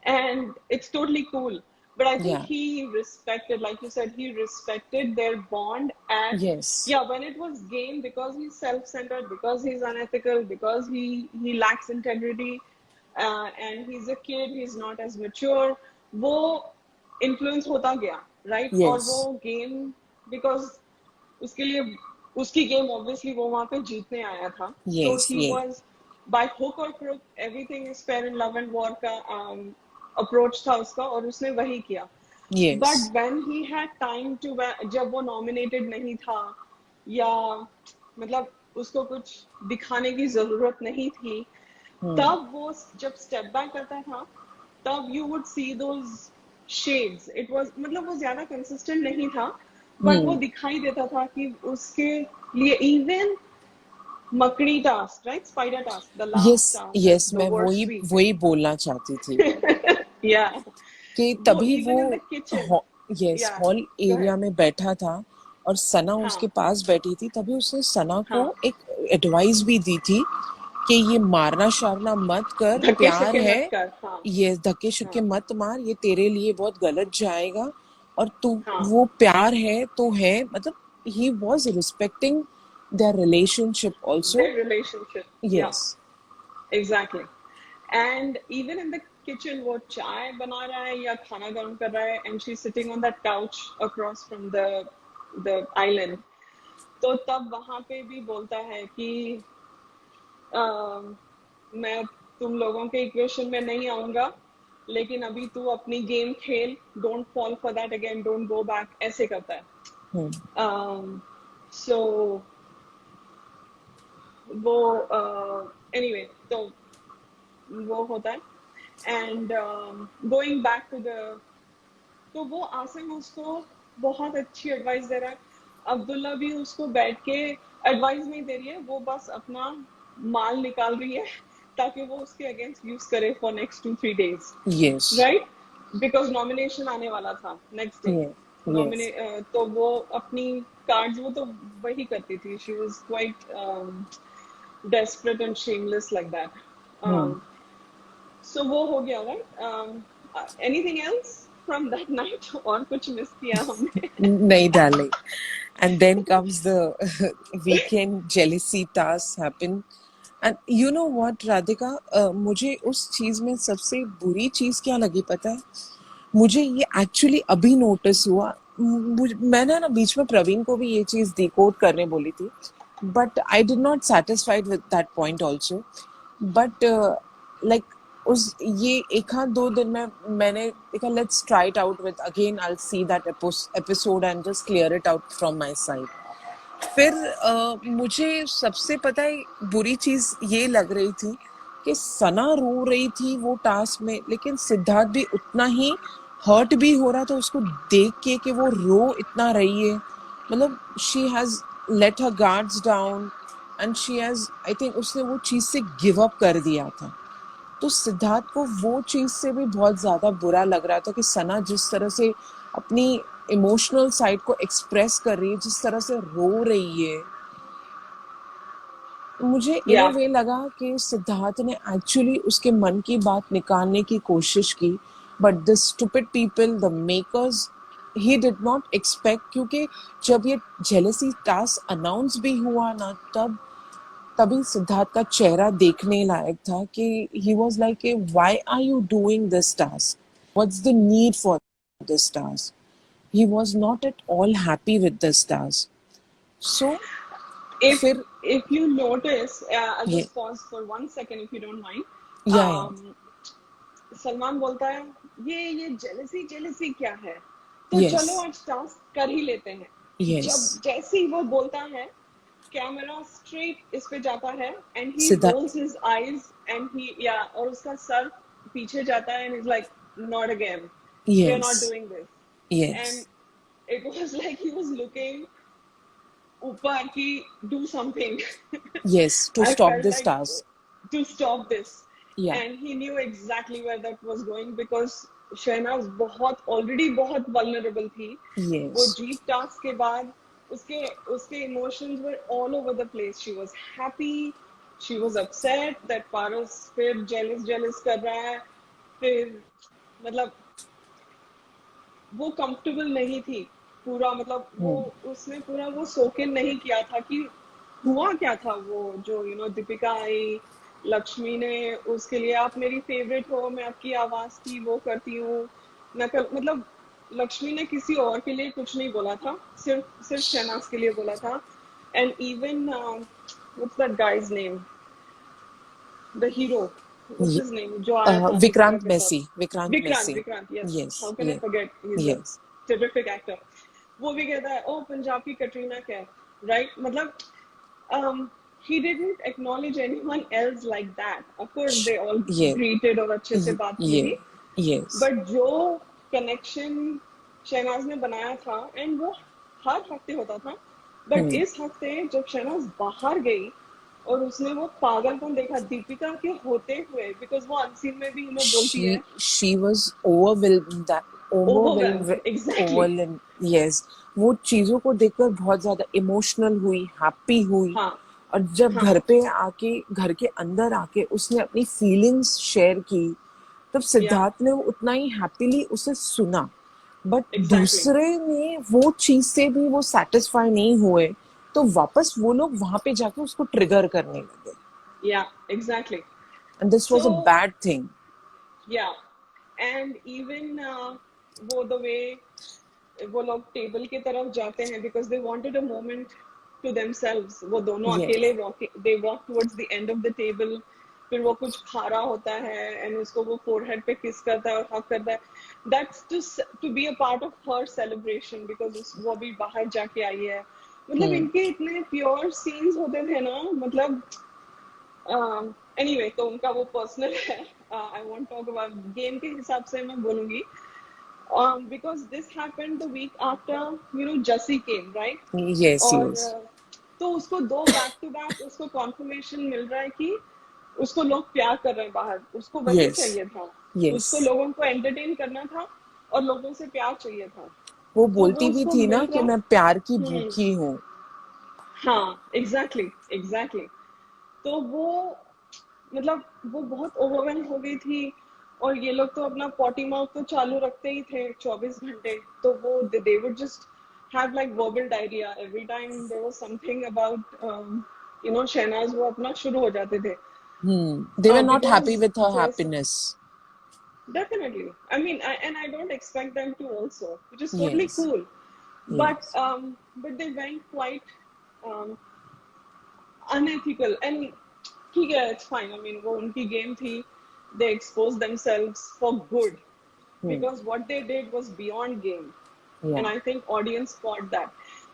And it's totally cool. But I think या, he respected, like you said, he respected their bond at, yes, yeah, when it was game, because he's self-centered, because he's unethical, because he lacks integrity, and he's a kid, he's not as mature. वो influence होता गया, right? और yes, वो game, because उसके लिए उसकी game obviously वो वहां पे जीतने आया था. तो yes, he yeah, was by hook और crook, everything is fair in love and war का अप्रोच था उसका, और उसने वही किया. Yes, but when he had time to, जब वो नॉमिनेटेड नहीं था या मतलब उसको कुछ दिखाने की जरूरत नहीं थी, तब वो जब स्टेप बैक करता था, तब you would see those shades. It was, मतलब वो ज्यादा कंसिस्टेंट नहीं था, बट वो दिखाई देता था कि उसके लिए इवन मकड़ी task, right, spider task, the yes, last task, yes, the मैं वर्स्ट वही वीक. वही बोलना चाहती थी या कि वो तभी वो even in the kitchen. Yes, या हॉल गो एरिया अहेड. में बैठा था और सना हाँ उसके पास बैठी थी, तभी उसने सना को हाँ, एक एडवाइस भी दी थी कि ये मारना शारना मत कर, धक्के प्यार शक्के है, मत कर. हाँ ये धक्के शक्के हाँ मत मार, ये तेरे लिए बहुत गलत जाएगा, और तू हाँ, वो प्यार है तो है, मतलब he was respecting their relationship also. their relationship. Yeah, Yes, exactly. And even in the kitchen, वो चाय बना रहा है या खाना गर्म कर रहा है, and she's sitting on that couch across from the island. तो तब वहां पे भी बोलता है कि मैं तुम लोगों के इक्वेशन में नहीं आऊंगा, लेकिन अभी तू अपनी गेम खेल, don't fall for that again, don't go back, ऐसे करता है. सो वो एनीवे, तो वो होता है. And going back to the, तो वो आसिम उसको बहुत अच्छी एडवाइस दे रहा है. अब्दुल्ला भी उसको बैठ के एडवाइस नहीं दे रही है, वो बस अपना माल निकाल रही है ताकि वो उसके अगेंस्ट यूज करे for next 2-3 days, yes, right? Because nomination आने वाला था नेक्स्ट डे. yes, yes, तो वो अपनी कार्ड्स, वो तो वही करती थी. She was quite desperate and shameless like that. So वो हो गया, right? Anything else from that night? और कुछ मिस किया हमने? नहीं darling, and then comes the weekend jealousy tasks happen. And you know what, Radhika, मुझे उस चीज में सबसे बुरी चीज क्या लगी पता है? मुझे ये एक्चुअली अभी नोटिस हुआ। मैंने ना बीच में प्रवीण को भी ये चीज डिकोड करने बोली थी, but I did not satisfied with that point also. But like उस ये एक आध दो दिन में मैंने देखा, let's try it out with again, I will see that episode and just clear it out from my side. फिर मुझे सबसे पता है बुरी चीज ये लग रही थी कि सना रो रही थी वो टास्क में, लेकिन सिद्धार्थ भी उतना ही हर्ट भी हो रहा था उसको देख के कि वो रो इतना रही है। मतलब she has let her guards down and she has, I think उसने वो चीज से गिव अप कर दिया था। तो सिद्धार्थ को वो चीज से भी बहुत ज्यादा बुरा लग रहा था कि सना जिस तरह से अपनी इमोशनल साइड को एक्सप्रेस कर रही है, जिस तरह से रो रही है। मुझे इन अ Yeah. वे लगा कि सिद्धार्थ ने एक्चुअली उसके मन की बात निकालने की कोशिश की, but the stupid people, the makers, he did not expect. क्योंकि जब ये जेलसी टास्क अनाउंस भी हुआ ना, तभी सिद्धार्थ का चेहरा देखने लायक था कि he was like, why are you doing this task, what's the need for this task. he was not at all happy with this task. So If फिर if you notice, I'll ये just pause for 1 second if you don't mind. या सलमान बोलता है ये jealousy jealousy क्या है, तो yes चलो आज टास्क कर ही लेते हैं। यस जब जैसे ही वो बोलता है, कैमरा स्ट्रेट इस पे जाता है and he Siddharth rolls his eyes and he yeah और उसका सर पीछे जाता है and is like not again, we are not yes doing this. Yes and it was like he was looking ऊपर की do something. yes to I stop felt this like task. to stop this, Yeah. and he knew exactly where that was going because Shehnaaz बहुत already बहुत vulnerable थी। वो Yes. Jeep task के बाद उसके उसके emotions were all over the place. She was happy, she was upset that पारस फिर jealous कर रहा है, फिर मतलब वो कंफर्टेबल नहीं थी पूरा, मतलब वो उसने पूरा वो सोके नहीं किया था कि हुआ क्या था। वो जो दीपिका आई, लक्ष्मी ने उसके लिए आप मेरी फेवरेट हो, मैं आपकी आवाज की वो करती हूँ, मतलब लक्ष्मी ने किसी और के लिए कुछ नहीं बोला था, सिर्फ सिर्फ शहनाज के लिए बोला था। And even what's that guys name, the hero, what's Ye- his name, जो आया था दीपिका Vikrant के साथ, Messi. Vikrant Vikrant Messi. Vikrant, yes, Yes. How can I Yeah. Forget, he is a Yes. Terrific actor. वो भी कहता है ओ पंजाब की कटरीना कैफ, राइट? मतलब he didn't acknowledge anyone else like that. Of course they all Yeah. greeted और अच्छे से बात की Yeah. थी, Yes. बट जो कनेक्शन शहनाज ने बनाया था एंड वो हर हफ्ते होता था, बट इस हफ्ते जब शहनाज बाहर गई और उसने वो पागलपन देखा दीपिका के होते हुए, बिकॉज वो अनसीन में भी बोलती है she was overwhelmed, overwhelmed, exactly. overwhelmed. Yes. वो चीजों को देखकर बहुत ज्यादा इमोशनल हुई, हैप्पी हुई। हाँ और जब हाँ घर पे आके, घर के अंदर आके उसने अपनी फीलिंग्स शेयर की, तब या सिद्धार्थ ने उतना ही हैप्पीली उसे सुना। बट एग्जैक्टली दूसरे ने वो चीज से भी वो सेटिस्फाई नहीं हुए, तो वापस वो लोग वहां पे जाके उसको ट्रिगर करने लगे, yeah exactly. And this was so a bad thing. Yeah and even वो द वे वो लोग टेबल की तरफ जाते हैं because they wanted a moment to themselves, वो दोनों यस अकेले they walk towards the end of the table, फिर वो कुछ खा रहा होता है एंड उसको वो फोरहेड पे किस करता है और हक करता है। That's to be a part of her celebration because वो भी बाहर जाके आई है। मतलब इनके इतने प्योर सीन्स होते थे ना, मतलब एनीवे तो उनका वो पर्सनल है। I want talk about game के हिसाब से मैं बोलूंगी, because this happened the week after Jussie came, right? Yes और यस तो उसको दो बैक टू बैक उसको कॉन्फर्मेशन मिल रहा है कि उसको लोग प्यार कर रहे हैं बाहर, उसको वही यस चाहिए था, यस। उसको लोगों को एंटरटेन करना था और लोगों से प्यार चाहिए था, वो तो बोलती वो भी उसको थी ना मिल कि रहा। मैं प्यार की हम्म, भूखी हूँ। हाँ एग्जैक्टली एग्जैक्टली। तो वो मतलब वो बहुत ओवरवेल हो गई थी, और ये लोग तो अपना पॉटी माउथ तो चालू रखते ही थे 24 घंटे, तो वो they would just have like verbal diarrhea every time there was something about Shehnaaz वो अपना शुरू हो जाते थे They were not happy because with her जैसे happiness. definitely I mean and I don't expect them to also, which is totally Yes, cool, yes. but they went quite um, unethical and ठीक है it's fine. I mean वो उनकी game थी, they exposed themselves for good because what they did was beyond game. Yeah. And I think audience caught that.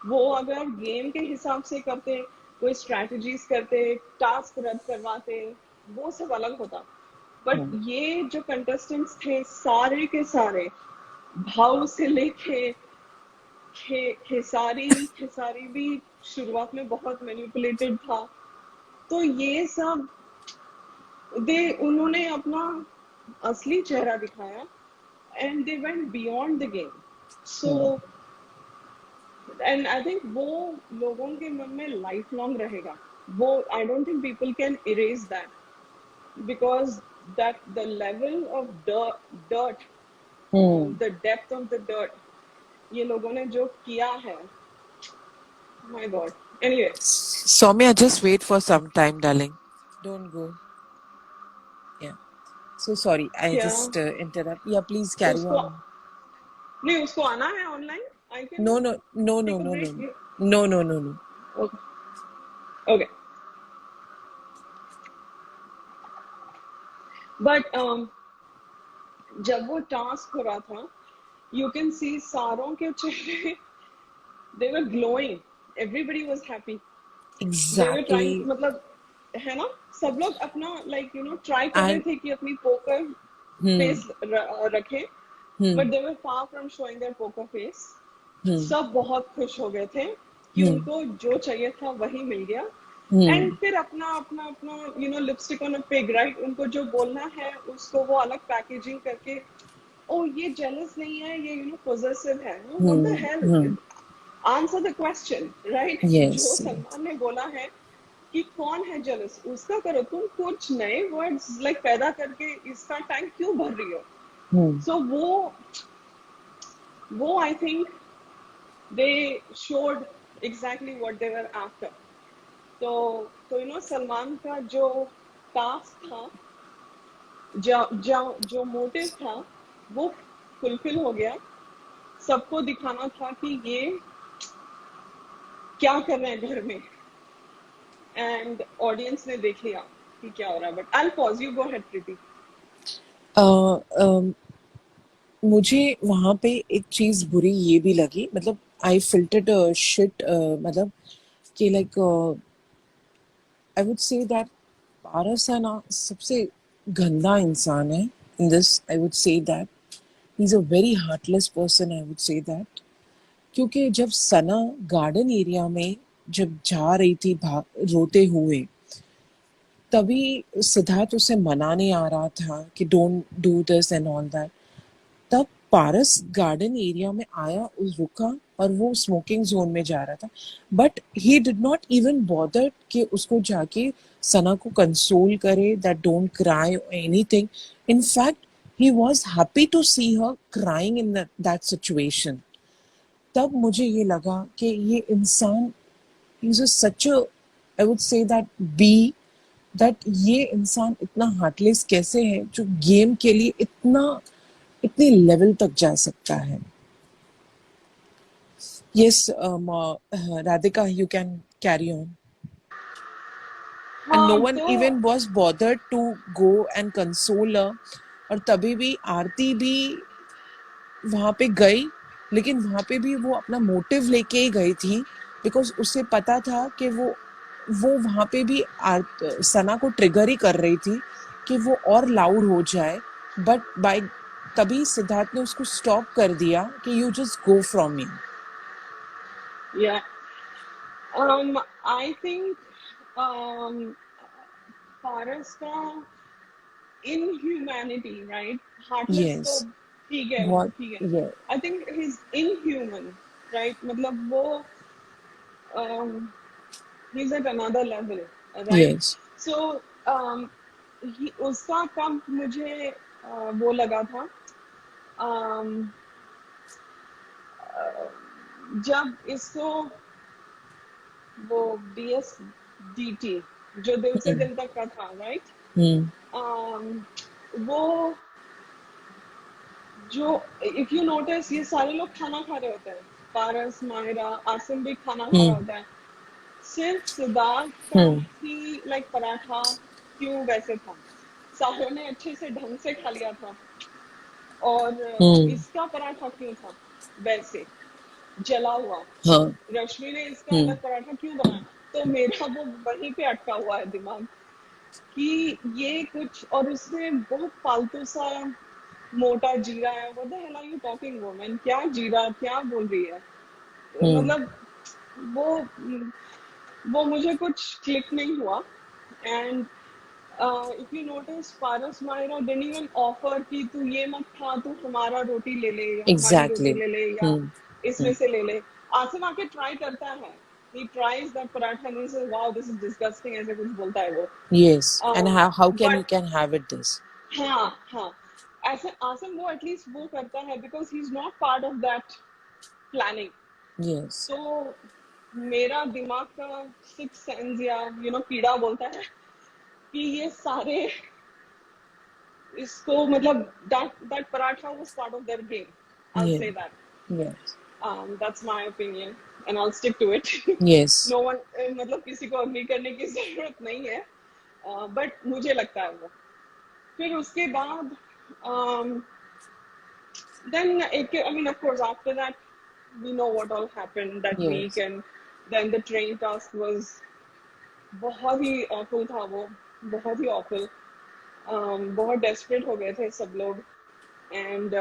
वो अगर game के हिसाब से करते, कोई स्ट्रैटेजीज करते, टास्क रद्द करवाते, वो सब अलग होता. बट ये जो कंटेस्टेंट्स थे सारे के सारे भाव से लेके खेसारी भी शुरुआत में बहुत मैनिपुलेटेड था. तो ये सब उन्होंने अपना असली चेहरा दिखाया and they went beyond the game. So and I think वो लोगों के मन में लाइफ लॉन्ग रहेगा. वो I don't think people can erase that because that the level of dirt, the depth of the dirt, ये लोगों ने जो किया है, my God. Anyway, Soumya, just wait for some time, darling. Don't go. Yeah. So sorry, I क्या just interrupt. Yeah, please तो carry उसको on. नहीं उसको आना है online. I can No, no, no, no, take a no, no, break. no, no, no, no. Okay. Okay. But जब वो task हो रहा था, you can see सारों के चेहरे they were glowing. Everybody was happy. They were trying, Exactly. मतलब है ना, सब लोग अपना like try कर रहे And थे कि अपनी poker face रखें, but they were far from showing their poker face. सब बहुत खुश हो गए थे कि उनको जो चाहिए था वही मिल गया. एंड फिर अपना अपना अपना lipstick on a pig, right. उनको जो बोलना है उसको वो अलग पैकेजिंग करके, ओ ये जेलस नहीं है, ये पॉजेसिव है. What the hello, answer the question, right. जो yes. सलमान ने बोला है कि कौन है जेलस, उसका करो. तुम कुछ नए वर्ड्स लाइक पैदा करके इसका टैंक क्यों भर रही हो. सो वो I think they showed exactly what they were after. तो सलमान का जो टास्क था, जो मोटिव था, वो फुलफिल हो गया. सबको दिखाना था कि ये क्या कर रहे हैं घर में, एंड ऑडियंस ने देख लिया कि क्या हो रहा है. But I pause, you go head Preeti. मुझे वहां पे एक चीज बुरी ये भी लगी, मतलब आई फिल्टर्ड शिट, मतलब कि like I would say that Paras है ना सबसे गंदा इंसान है in this. I would say that he is a very heartless person. I would say that क्योंकि जब सना गार्डन एरिया में जब जा रही थी रोते हुए, तभी सिद्धार्थ उसे मनाने आ रहा था कि don't do this and all that. तब पारस गार्डन एरिया में आया, उस रुका और वो स्मोकिंग जोन में जा रहा था. But he did not even bother कि उसको जाके सना को कंसोल करे दैट डोंट क्राई और anything. In fact he was happy to see her crying in that situation. तब मुझे ये लगा कि ये इंसान is such a, I would say that be, that ये इंसान इतना हार्टलेस कैसे है जो गेम के लिए इतने लेवल तक जा सकता है. Yes, Radhika, you can carry on. And no हाँ one तो even was bothered to go and console her. और तभी भी आरती भी वहाँ पे गई, लेकिन वहाँ पे भी वो अपना मोटिव लेके ही गई थी, बिकॉज उसे पता था कि वो वहाँ पे भी सना को ट्रिगर ही कर रही थी कि वो और लाउड हो जाए. बट बाय तभी सिद्धार्थ ने उसको स्टॉप कर दिया कि you just go from me. या आई थिंक पारस का इनह्यूमैनिटी, राइट. हार्टलेस तो Yes. ठीक है, What? ठीक है. Yeah. I think he is inhuman, right. मतलब वो he is at another level, right. Yes. सो उसका कब मुझे वो लगा था, जब इसको वो DSDT जो दिल से दिल तक का था, राइट, वो जो इफ यू नोटिस ये सारे लोग खाना खा रहे होते हैं, पारस, माहिरा, आसिम भी खाना खा रहा होता है, सिर्फ सिद्धार्थ का ही लाइक पराठा क्यों वैसे था, सारों ने अच्छे से ढंग से खा लिया था, और इसका पराठा क्यों था वैसे जला हुआ, हाँ रश्मि ने इसका अलग पराठा क्यों बनाया, तो मेरा वो वहीं पे अटका हुआ है दिमाग कि ये कुछ, और उसने बहुत फालतू सा मोटा जीरा है, what the hell are you talking woman, क्या जीरा क्या बोल रही है, मतलब वो मुझे कुछ क्लिक नहीं हुआ। And if you notice Paras Mahira didn't even offer कि तू ये मत खा, तू हमारा रोटी ले ले या हमारी रोटी एग्जैक्टली ले ले या इसमें से ले ले। आसिम आके ट्राई करता है, he tries that paratha and he says wow this is disgusting, ऐसे कुछ बोलता है वो, yes and how can you but can have it this हाँ हाँ, ऐसे आसिम वो एटलीस्ट वो करता है because he is not part of that planning. yes तो मेरा दिमाग का सिक्स सेंस या कीड़ा बोलता है कि ये सारे इसको मतलब that paratha was part of their game. I'll yeah say that. yes That's my opinion and I'll stick to it. yes No one मतलब किसी को अग्री करने की जरूरत नहीं है, बट मुझे लगता है वो। फिर उसके बाद then I mean of course after that we know what all happened that week, yes and then the train task was बहुत ही awful था वो, बहुत ही awful, बहुत डेस्परेट हो गए थे सब लोग। एंड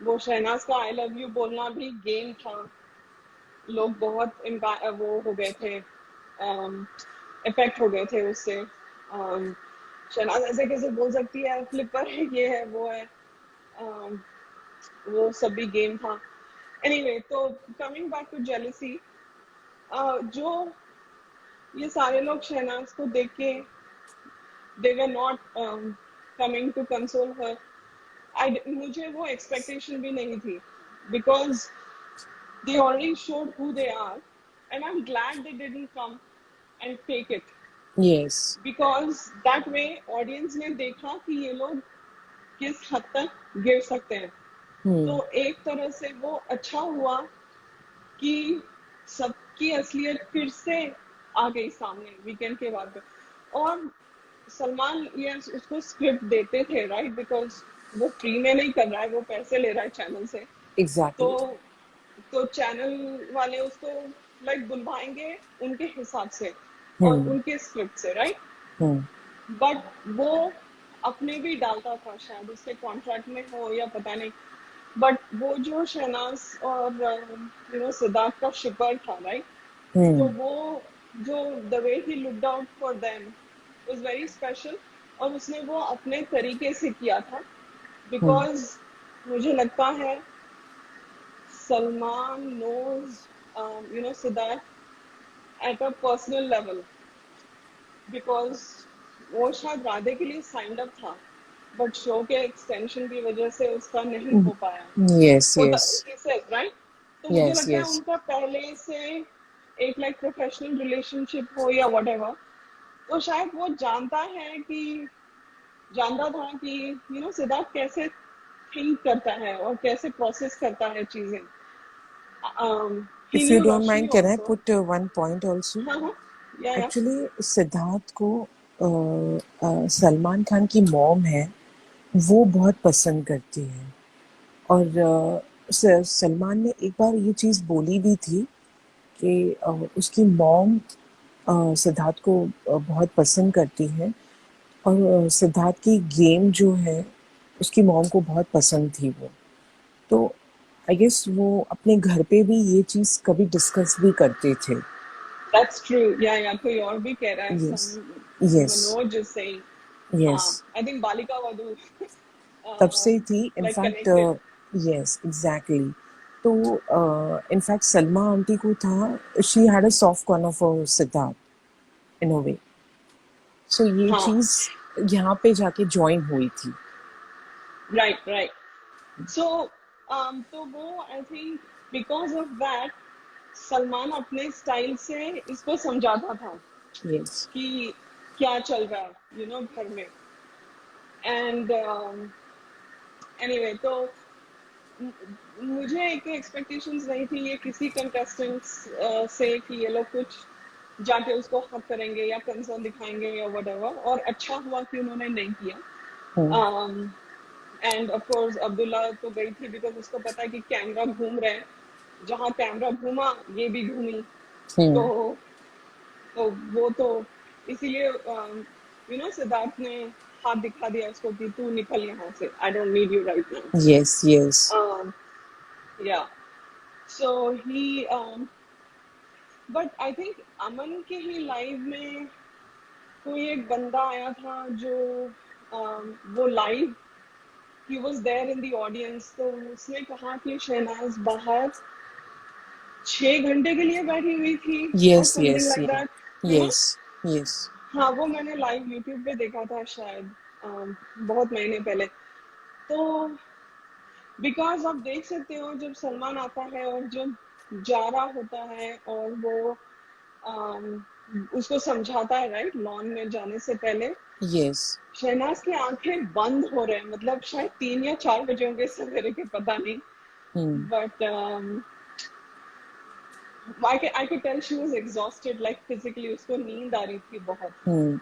वो शहनाज का आई लव यू बोलना भी गेम था, लोग बहुत वो हो गए थे, इफेक्ट हो गए थे उससे। शहनाज ऐसे कैसे बोल सकती है, फ्लिपर है, ये है वो है, वो सब भी गेम था। एनीवे, तो कमिंग बैक टू जेलसी, जो ये सारे लोग शहनाज को देख के they were not coming to console her. मुझे वो expectation भी नहीं थी because they already showed who they are, and I'm glad they didn't come and fake it yes because that way audience ने देखा कि ये लोग किस हद तक गिर सकते हैं। तो एक तरह से वो अच्छा हुआ कि सबकी असलियत फिर से आ गई सामने वीकेंड के बाद। और सलमान ये उसको स्क्रिप्ट देते थे, राइट, बिकॉज वो फ्री में नहीं कर रहा है, वो पैसे ले रहा है चैनल से। exactly तो चैनल वाले उसको लाइक बुलवाएंगे उनके हिसाब से और उनके स्क्रिप्ट से, राइट। बट वो अपने भी डालता था, शायद उसके कॉन्ट्रैक्ट में हो या पता नहीं, बट वो जो शहनाज और सिद्धार्थ का शिपर था, राइट, तो वो जो the way he looked out for them was very special, और उसने वो अपने तरीके से किया था बिकॉज मुझे लगता है Salman knows Siddharth at a personal level, because वो शायद राधे के लिए साइंड अप था बट शो के एक्सटेंशन की वजह से उसका नहीं हो पाया। yes yes राइट, तो मुझे yes लगता है yes उनका पहले से एक लाइक प्रोफेशनल रिलेशनशिप हो या व्हाटएवर, तो शायद वो जानता था कि सिद्धार्थ कैसे थिंक करता है और कैसे प्रोसेस करता है चीजें। if you don't mind can I put one point also हाँ, या actually सिद्धार्थ को सलमान खान की मॉम है वो बहुत पसंद करती है, और सलमान ने एक बार ये चीज़ बोली भी थी कि उसकी मॉम सिद्धार्थ को बहुत पसंद करती है, और सिद्धार्थ की गेम जो है उसकी मॉम को बहुत पसंद थी वो। तो आई गेस वो अपने घर पे भी ये चीज़ कभी डिस्कस भी करते थे। दैट्स ट्रू, या कोई और भी कह रहा है, Yes. Yes. Manoj is saying, Yes. I think Balika Vadhu तब से थी like in fact. connected. Yes exactly. तो इनफैक्ट सलमा आंटी को था, she had a soft corner for Siddharth in a way. So ये हाँ, चीज़ यहाँ पे जाके ज्वाइन हुई थी। राइट। सो तो वो I think because of that Salman अपने स्टाइल से इसको समझाता था Yes. कि क्या चल रहा है घर में. एंड एनीवे तो मुझे एक एक्सपेक्टेशंस नहीं थी ये किसी कंटेस्टेंट्स से कि ये लोग कुछ जाके उसको हक करेंगे या कंसर्न दिखाएंगे या व्हाटएवर, और अच्छा हुआ कि उन्होंने नहीं किया. एंड ऑफ कोर्स अब्दुल्ला तो गई थी बिकॉज उसको पता है कि कैमरा घूम रहे हैं, जहाँ कैमरा घूमा ये भी घूमी. तो वो तो इसीलिए सिद्धार्थ ने हाथ दिखा दिया उसको कि तू निकल यहाँ से, I don't need you right now. Yes, yes. Yeah. So he, but I think अमन के ही लाइव में कोई एक बंदा आया था जो वो live he was there in the audience, तो उसने कहा कि शहनाज बाहर 6 घंटे के लिए बैठी हुई थी or Yes, something yes, like yes. that. Yes, yes. हाँ, वो मैंने लाइव यूट्यूब पे देखा था शायद बहुत महीने पहले. तो बिकॉज आप देख सकते हो जब सलमान आता है और जब जा रहा होता है और वो उसको समझाता है राइट लॉन में जाने से पहले, Yes. शहनाज की आंखें बंद हो रहे हैं, मतलब शायद 3 या 4 बजे होंगे सवेरे के, पता नहीं. But I could tell she was exhausted, like physically उसको नींद आ रही थी बहुत.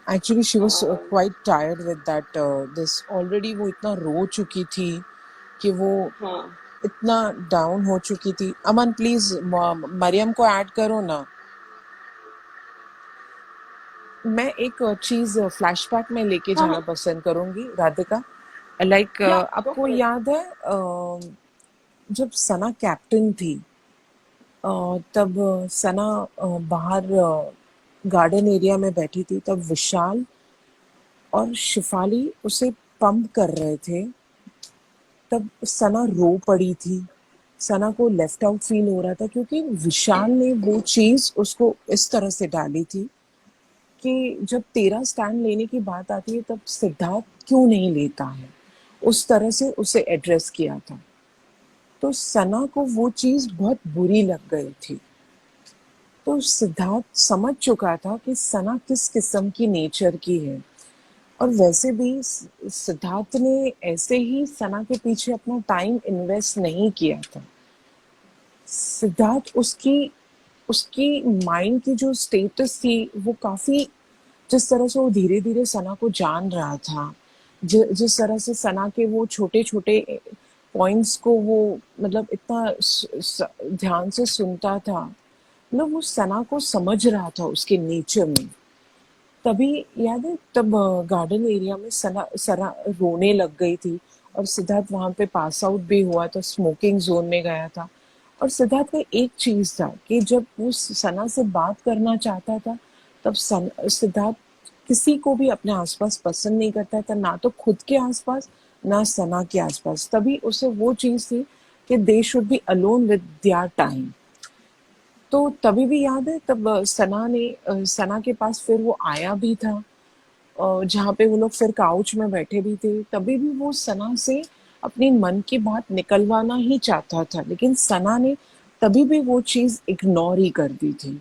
Actually, she was quite tired with that. This already वो इतना रो चुकी थी कि वो हाँ इतना डाउन हो चुकी थी. अमन प्लीज मरियम को ऐड करो ना. मैं एक चीज फ्लैशबैक में लेके हाँ जाना हाँ पसंद करूंगी राधिका. लाइक या गो आपको फॉर इट. याद है जब सना कैप्टन थी तब सना बाहर गार्डन एरिया में बैठी थी, तब विशाल और शिफाली उसे पंप कर रहे थे. तब सना रो पड़ी थी. सना को लेफ्ट आउट फील हो रहा था क्योंकि विशाल ने वो चीज उसको इस तरह से डाली थी कि जब तेरा स्टैंड लेने की बात आती है तब सिद्धार्थ क्यों नहीं लेता है, उस तरह से उसे एड्रेस किया था. तो सना को वो चीज बहुत बुरी लग गई थी. तो सिद्धार्थ समझ चुका था कि सना किस किस्म की नेचर की है, और वैसे भी सिद्धार्थ ने ऐसे ही सना के पीछे अपना टाइम इन्वेस्ट नहीं किया था. सिद्धार्थ उसकी उसकी माइंड की जो स्टेटस थी वो काफी, जिस तरह से वो धीरे धीरे सना को जान रहा था, जिस तरह से सना के वो छोटे छोटे पॉइंट्स को वो मतलब इतना ध्यान से सुनता था, मतलब वो सना को समझ रहा था उसके नेचर में. तभी याद है तब गार्डन एरिया में सना रोने लग गई थी और सिद्धार्थ वहां पे पास आउट भी हुआ था, स्मोकिंग जोन में गया था. और सिद्धार्थ का एक चीज था कि जब वो सना से बात करना चाहता था तब सिद्धार्थ किसी को भी अपने आसपास पसंद नहीं करता था, ना तो खुद के आसपास ना सना के आसपास. तभी उसे वो चीज थी कि they should be alone with their time. तो तभी भी याद है तब सना के पास फिर वो आया भी था जहाँ पे वो लोग फिर काउच में बैठे भी थे. तभी भी वो सना से अपनी मन की बात निकलवाना ही चाहता था, लेकिन सना ने तभी भी वो चीज इग्नोर ही कर दी थी.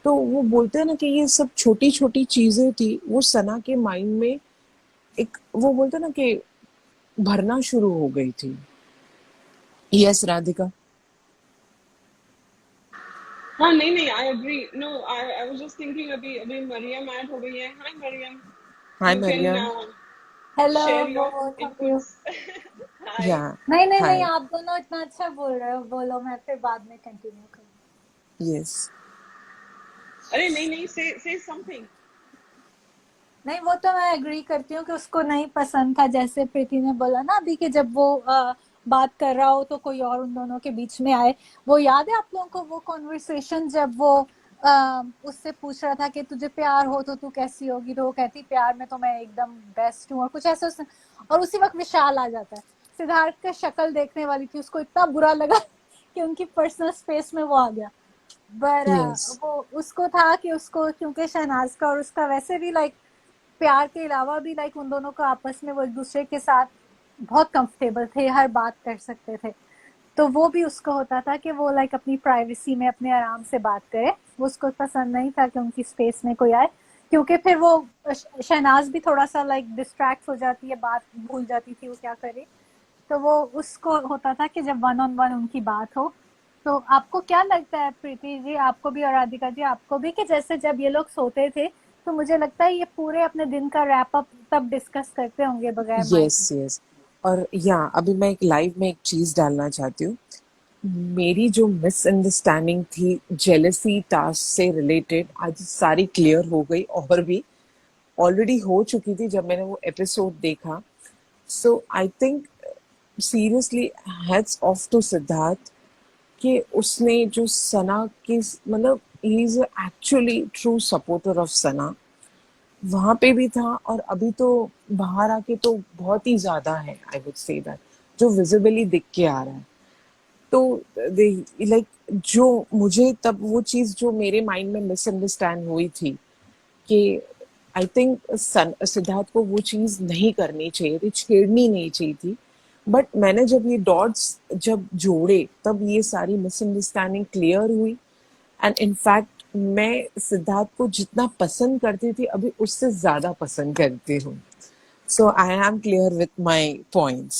तो वो बोलते हैं ना कि ये सब छोटी छोटी चीजें थी, वो सना के माइंड में एक वो बोलते हैं ना कि भरना शुरू हो गई थी. यस राधिका. हाँ नहीं नहीं I agree. No I was just thinking अभी अभी मरियम ऐड हो गई है. Hi Mariam, hi you can Mariam. Hello share your both of you. inputs. Hi. या नहीं नहीं नहीं, हाय. आप दोनों इतना अच्छा बोल रहे हो, बोलो, मैं फिर बाद में कंटिन्यू करूँ. यस. अरे नहीं नहीं, say something. नहीं, वो तो मैं एग्री करती हूँ कि उसको नहीं पसंद था, जैसे प्रीति ने बोला ना अभी कि जब वो बात कर रहा हो तो कोई और उन दोनों के बीच में आए. वो याद है आप लोगों को वो कॉन्वर्सेशन जब वो उससे पूछ रहा था कि तुझे प्यार हो तो तू कैसी होगी, तो वो कहती प्यार में तो मैं एकदम बेस्ट हूँ और कुछ ऐसा. और उसी वक्त विशाल आ जाता है. सिद्धार्थ का शक्ल देखने वाली थी, उसको इतना बुरा लगा कि उनकी पर्सनल स्पेस में वो आ गया. पर यस. वो उसको था कि उसको क्योंकि शहनाज का और उसका वैसे भी लाइक प्यार के अलावा भी लाइक उन दोनों को आपस में वो एक दूसरे के साथ बहुत कंफर्टेबल थे, हर बात कर सकते थे. तो वो भी उसको होता था कि वो लाइक अपनी प्राइवेसी में अपने आराम से बात करे, वो उसको पसंद नहीं था कि उनकी स्पेस में कोई आए, क्योंकि फिर वो शहनाज भी थोड़ा सा लाइक डिस्ट्रैक्ट हो जाती है, बात भूल जाती थी वो क्या करे। तो वो उसको होता था कि जब वन ऑन वन उनकी बात हो। तो आपको क्या लगता है प्रीति जी, आपको भी और राधिका जी, आपको भी, कि जैसे जब ये लोग सोते थे तो मुझे लगता है ये पूरे अपने दिन का रैप अप तब डिस्कस करते होंगे बगैर माइक यस यस। और या अभी मैं एक लाइव में एक चीज डालना चाहती हूँ। मेरी जो मिसअंडरस्टैंडिंग थी जेलसी टास्क से रिलेटेड, आज सारी क्लियर हो गई, और भी ऑलरेडी हो चुकी थी जब मैंने वो एपिसोड देखा। So I think seriously hats off to Siddharth कि उसने जो सना की, मतलब he is actually true supporter of Sana, वहां पे भी था और अभी तो बाहर आके तो बहुत ही ज्यादा है। आई वुड से दैट जो विजिबली दिख के आ रहा है। तो लाइक जो मुझे तब वो चीज जो मेरे माइंड में मिसअंडरस्टैंड हुई थी कि आई थिंक सिद्धार्थ को वो चीज नहीं करनी चाहिए थी, छेड़नी नहीं चाहिए थी। बट मैंने जब ये डॉट्स जब जोड़े तब ये सारी मिसअंडरस्टैंडिंग क्लियर हुई। एंड इनफैक्ट मैं सिद्धार्थ को जितना पसंद करती थी अभी उससे ज्यादा पसंद करती हूँ। So I am clear with my points.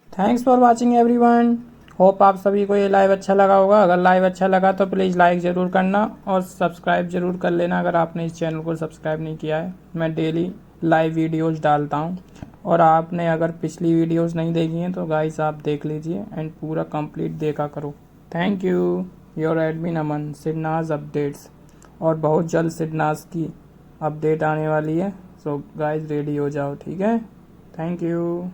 Thanks for watching everyone. Hope आप सभी को ये लाइव अच्छा लगा होगा। अगर लाइव अच्छा लगा तो प्लीज़ लाइक ज़रूर करना और सब्सक्राइब ज़रूर कर लेना अगर आपने इस चैनल को सब्सक्राइब नहीं किया है। मैं डेली लाइव वीडियोस डालता हूँ और आपने अगर पिछली वीडियोस नहीं देखी हैं तो गाइस आप देख लीजिए एंड पूरा कंप्लीट देखा करो। Thank you. Your admin Aman, Sidnaaz updates, और बहुत जल्द सिडनाज की अपडेट आने वाली है। सो गाइस रेडी हो जाओ, ठीक है। Thank you.